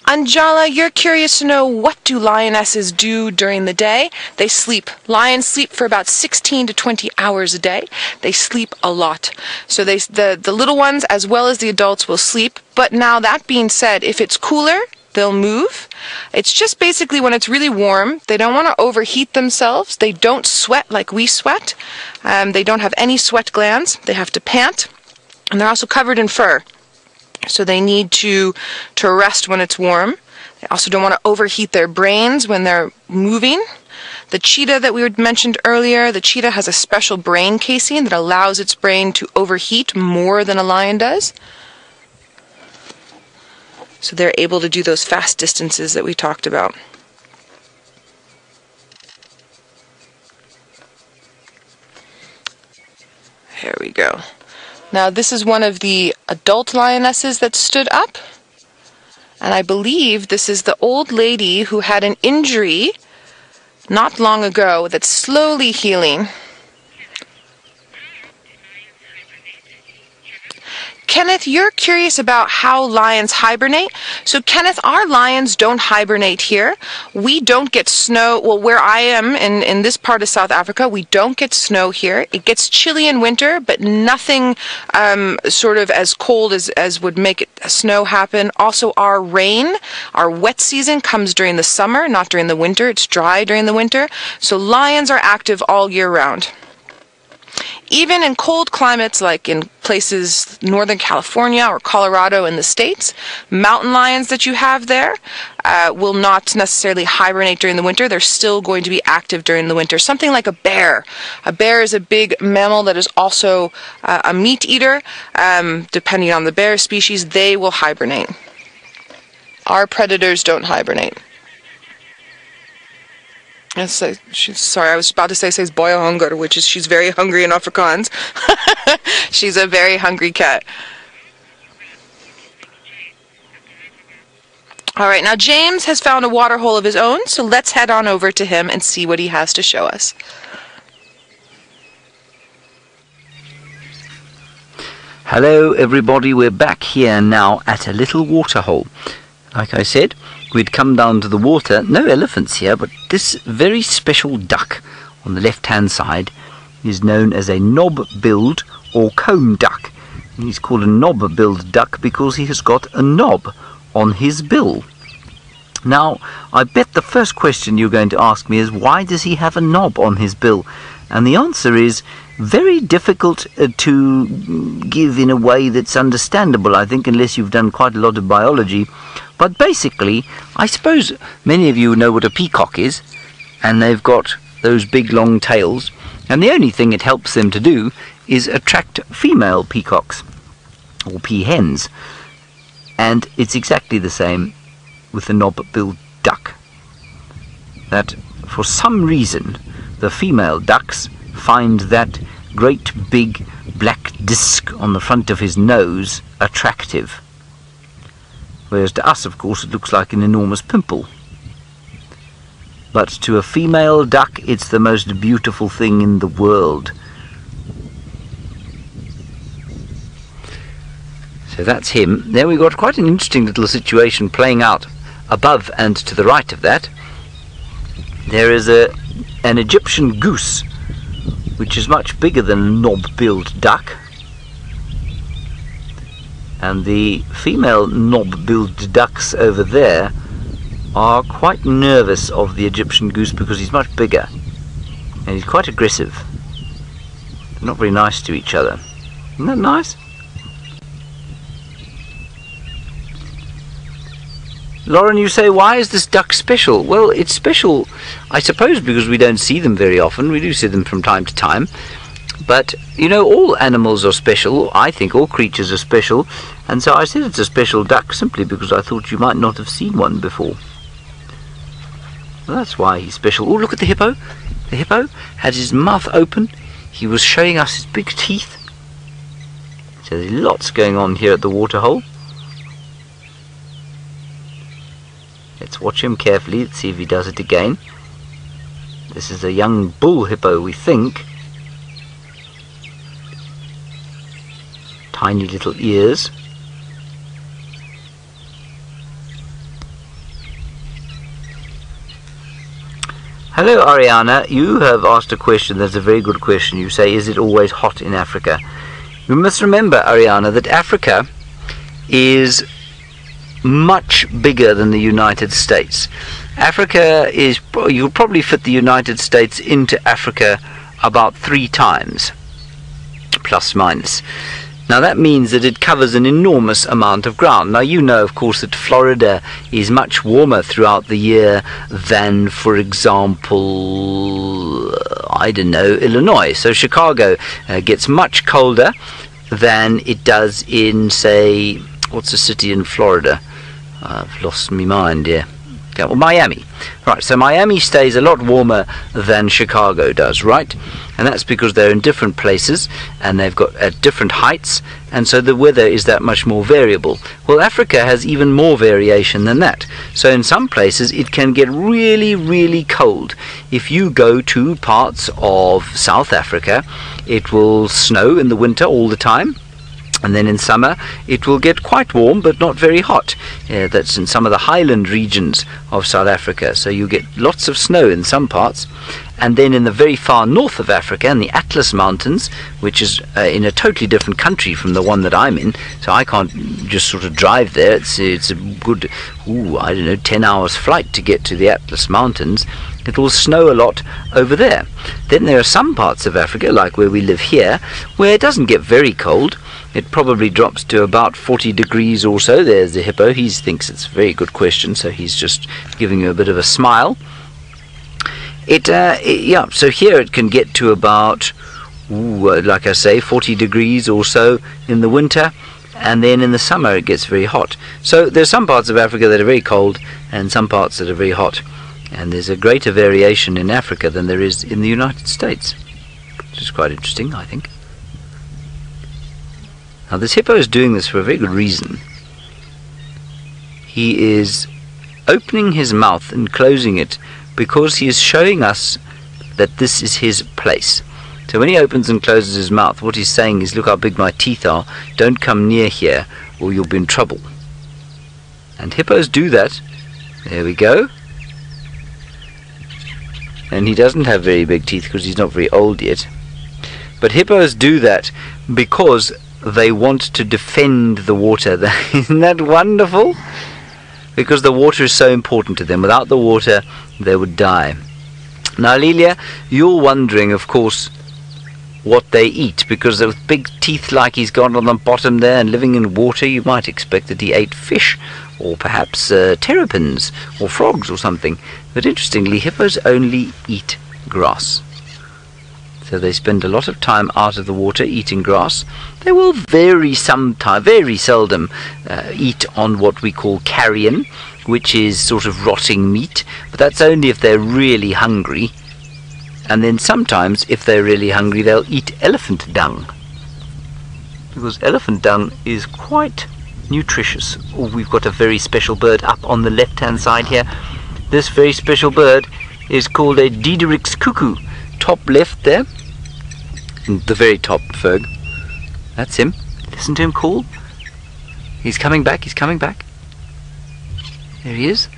Anjala, you're curious to know, what do lionesses do during the day? They sleep. Lions sleep for about 16 to 20 hours a day. They sleep a lot. So the little ones as well as the adults will sleep. But now that being said, if it's cooler, they'll move. It's just basically when it's really warm, they don't want to overheat themselves. They don't sweat like we sweat. They don't have any sweat glands. They have to pant. And they're also covered in fur. So they need to rest when it's warm. They also don't want to overheat their brains when they're moving. The cheetah that we mentioned earlier, the cheetah has a special brain casing that allows its brain to overheat more than a lion does. So they're able to do those fast distances that we talked about. Here we go. Now this is one of the adult lionesses that stood up, and I believe this is the old lady who had an injury not long ago that's slowly healing. Kenneth, you're curious about how lions hibernate. So Kenneth, our lions don't hibernate here. We don't get snow. Well, where I am in this part of South Africa, we don't get snow here. It gets chilly in winter, but nothing sort of as cold as would make it snow happen. Also, our rain, our wet season comes during the summer, not during the winter. It's dry during the winter. So lions are active all year round. Even in cold climates, like in places Northern California or Colorado in the States, mountain lions that you have there will not necessarily hibernate during the winter. They're still going to be active during the winter. Something like a bear. A bear is a big mammal that is also a meat eater. Depending on the bear species, they will hibernate. Our predators don't hibernate. Sorry, I was about to say says boya hunger, which is she's very hungry in Afrikaans. She's a very hungry cat. All right, now James has found a water hole of his own, so let's head on over to him and see what he has to show us. Hello everybody, we're back here now at a little waterhole. Like I said, we'd come down to the water, no elephants here, but this very special duck on the left hand side is known as a knob-billed or comb duck. And he's called a knob-billed duck because he has got a knob on his bill. Now, I bet the first question you're going to ask me is, why does he have a knob on his bill? And the answer is very difficult to give in a way that's understandable, I think, unless you've done quite a lot of biology. But basically, I suppose many of you know what a peacock is, and they've got those big long tails, and the only thing it helps them to do is attract female peacocks, or peahens. And it's exactly the same with the knob-billed duck. That for some reason the female ducks find that great big black disc on the front of his nose attractive, whereas to us, of course, it looks like an enormous pimple. But to a female duck, it's the most beautiful thing in the world. So that's him. There we've got quite an interesting little situation playing out above and to the right of that. There is an Egyptian goose, which is much bigger than a knob-billed duck. And the female knob-billed ducks over there are quite nervous of the Egyptian goose because he's much bigger and he's quite aggressive. They're not very nice to each other. Isn't that nice? Lauren, you say, why is this duck special? Well, it's special, I suppose, because we don't see them very often. We do see them from time to time. But, you know, all animals are special. I think all creatures are special. And so I said it's a special duck simply because I thought you might not have seen one before. Well, that's why he's special. Oh, look at the hippo. The hippo had his mouth open. He was showing us his big teeth. So there's lots going on here at the waterhole. Let's watch him carefully. Let's see if he does it again. This is a young bull hippo, we think. Tiny little ears. Hello Ariana, you have asked a question that's a very good question. You say, is it always hot in Africa? You must remember, Ariana, that Africa is much bigger than the United States. Africa is, you'll probably fit the United States into Africa about 3 times, plus minus. Now that means that it covers an enormous amount of ground. Now you know, of course, that Florida is much warmer throughout the year than, for example, I don't know, Illinois. So Chicago gets much colder than it does in, say, what's a city in Florida? I've lost my mind here. Okay, well, Miami. Right, so Miami stays a lot warmer than Chicago does, right? And that's because they're in different places and they've got at different heights, and so the weather is that much more variable. Well, Africa has even more variation than that. So in some places it can get really, really cold. If you go to parts of South Africa, it will snow in the winter all the time. And then in summer it will get quite warm but not very hot. That's in some of the highland regions of South Africa. So you get lots of snow in some parts. And then in the very far north of Africa, in the Atlas Mountains, which is in a totally different country from the one that I'm in, so I can't just sort of drive there. It's a good, I don't know, 10 hours flight to get to the Atlas Mountains. It will snow a lot over there. Then there are some parts of Africa, like where we live here, where it doesn't get very cold. It probably drops to about 40 degrees or so. There's the hippo. He thinks it's a very good question, so he's just giving you a bit of a smile. Yeah, so here it can get to about, like I say, 40 degrees or so in the winter, and then in the summer it gets very hot. So there's some parts of Africa that are very cold and some parts that are very hot. And there's a greater variation in Africa than there is in the United States, which is quite interesting, I think. Now this hippo is doing this for a very good reason. He is opening his mouth and closing it because he is showing us that this is his place. So when he opens and closes his mouth, what he's saying is, look how big my teeth are, don't come near here or you'll be in trouble. And hippos do that. There we go. And he doesn't have very big teeth because he's not very old yet. But hippos do that because they want to defend the water. Isn't that wonderful? Because the water is so important to them. Without the water, they would die. Now, Lelia, you're wondering, of course, what they eat, because with big teeth like he's got on the bottom there and living in water, you might expect that he ate fish, or perhaps terrapins, or frogs or something. But interestingly, hippos only eat grass. So they spend a lot of time out of the water eating grass. They will very seldom eat on what we call carrion, which is sort of rotting meat, but that's only if they're really hungry. And then sometimes, if they're really hungry, they'll eat elephant dung, because elephant dung is quite nutritious. Oh, we've got a very special bird up on the left-hand side here. This very special bird is called a Diederik's cuckoo. Top left there, in the very top, Ferg. That's him. Listen to him call. He's coming back, he's coming back. There he is.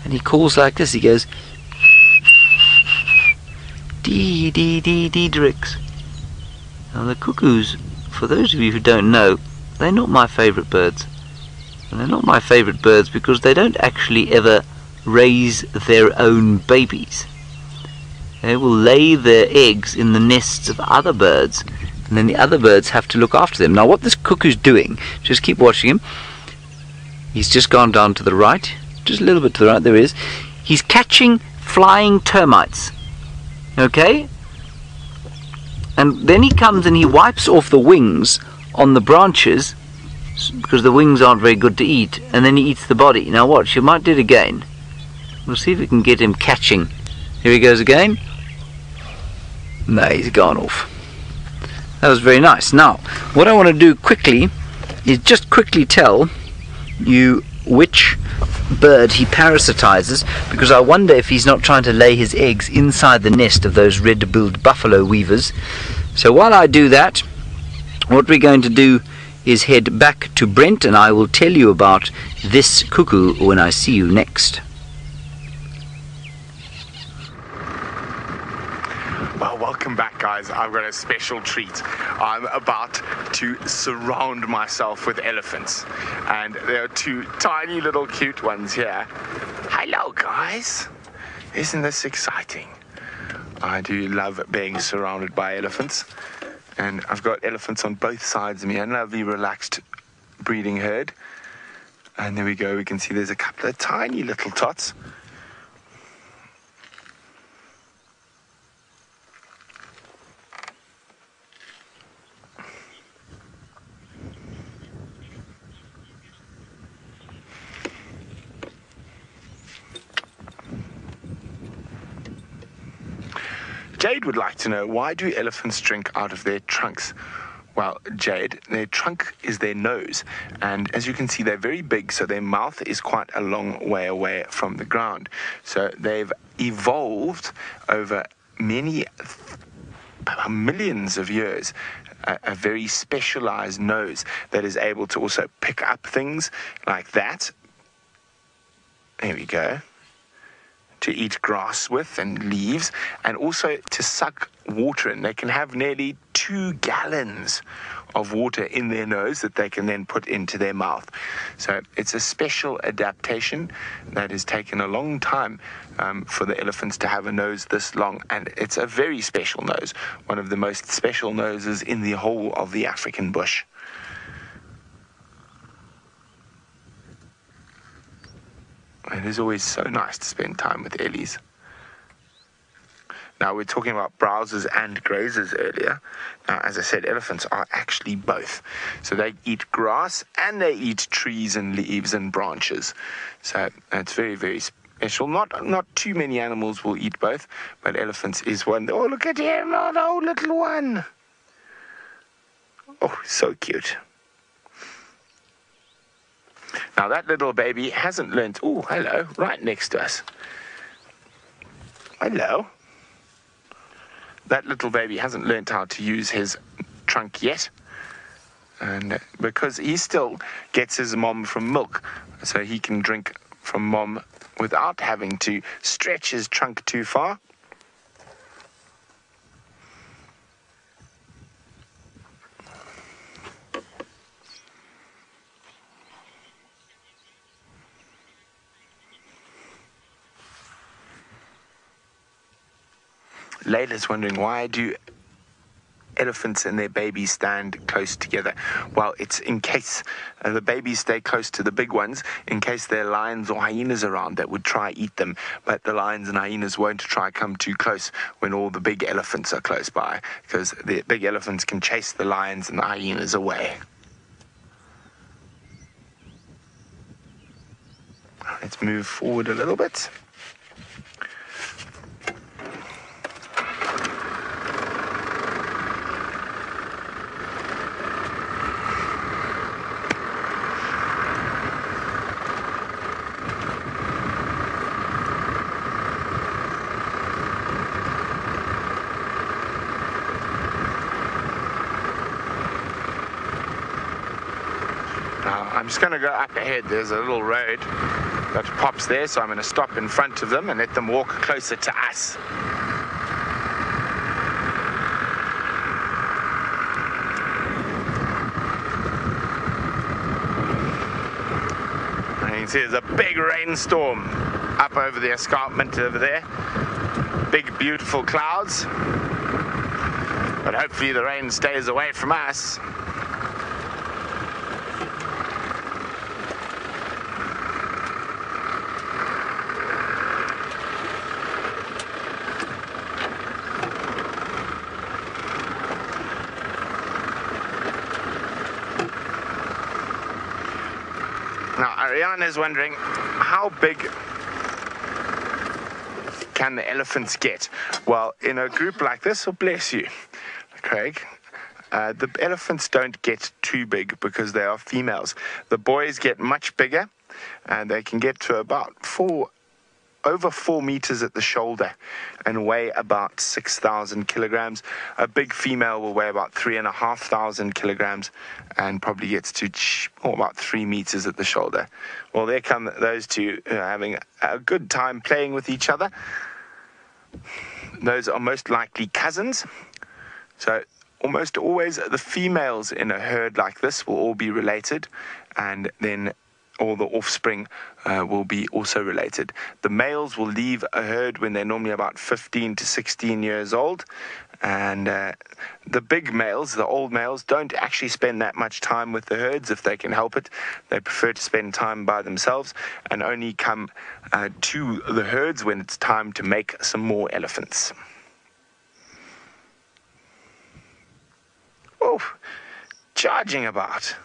And he calls like this, he goes, Diederik's. Now the cuckoos, for those of you who don't know, they're not my favourite birds. And they're not my favourite birds because they don't actually ever raise their own babies. They will lay their eggs in the nests of other birds, and then the other birds have to look after them. Now what this cuckoo's doing, just keep watching him. He's just gone down to the right, just a little bit to the right, there he is. He's catching flying termites. Okay? And then he comes and he wipes off the wings on the branches, because the wings aren't very good to eat, and then he eats the body. Now watch, you might do it again. We'll see if we can get him catching. Here he goes again. No, he's gone off. That was very nice. Now, what I want to do quickly is just quickly tell you which bird he parasitizes, because I wonder if he's not trying to lay his eggs inside the nest of those red-billed buffalo weavers. So while I do that, what we're going to do is head back to Brent, and I will tell you about this cuckoo when I see you next. Well, welcome back, guys. I've got a special treat. I'm about to surround myself with elephants, and there are two tiny little cute ones here. Hello, guys. Isn't this exciting? I do love being surrounded by elephants, and I've got elephants on both sides of me, a lovely relaxed breeding herd. And there we go, we can see there's a couple of tiny little tots. Jade would like to know, why do elephants drink out of their trunks? Well, Jade, their trunk is their nose, and as you can see, they're very big, so their mouth is quite a long way away from the ground. So they've evolved over many millions of years a very specialized nose that is able to also pick up things like that. There we go. To eat grass with and leaves, and also to suck water in. They can have nearly 2 gallons of water in their nose that they can then put into their mouth. So it's a special adaptation that has taken a long time for the elephants to have a nose this long, and it's a very special nose, one of the most special noses in the whole of the African bush. It is always so nice to spend time with Ellies. Now, we're talking about browsers and grazers earlier. Now, as I said, elephants are actually both. So they eat grass and they eat trees and leaves and branches. So it's very, very special. Not too many animals will eat both, but elephants is one. Oh, look at him, oh, little one. Oh, so cute. Now that little baby hasn't learnt. Oh, hello, right next to us. Hello. that little baby hasn't learned how to use his trunk yet. And because he still gets his mom from milk, so he can drink from mom without having to stretch his trunk too far. Layla's wondering, why do elephants and their babies stand close together? Well, it's in case the babies stay close to the big ones, in case there are lions or hyenas around that would try eat them. But the lions and hyenas won't try come too close when all the big elephants are close by, because the big elephants can chase the lions and the hyenas away. Let's move forward a little bit. I'm just going to go up ahead. There's a little road that pops there, so I'm going to stop in front of them and let them walk closer to us. And you can see there's a big rainstorm up over the escarpment over there. Big, beautiful clouds. But hopefully the rain stays away from us. Now, Ariana is wondering, how big can the elephants get? Well, in a group like this, oh, bless you, Craig, the elephants don't get too big because they are females. The boys get much bigger, and they can get to about over 4 meters at the shoulder and weigh about 6,000 kilograms. A big female will weigh about 3,500 kilograms and probably gets to about 3 meters at the shoulder. Well, there come those two having a good time playing with each other. Those are most likely cousins. So almost always the females in a herd like this will all be related, and then all the offspring will be also related. The males will leave a herd when they're normally about 15 to 16 years old, and the big males, the old males, don't actually spend that much time with the herds if they can help it. They prefer to spend time by themselves and only come to the herds when it's time to make some more elephants. Oh, charging about.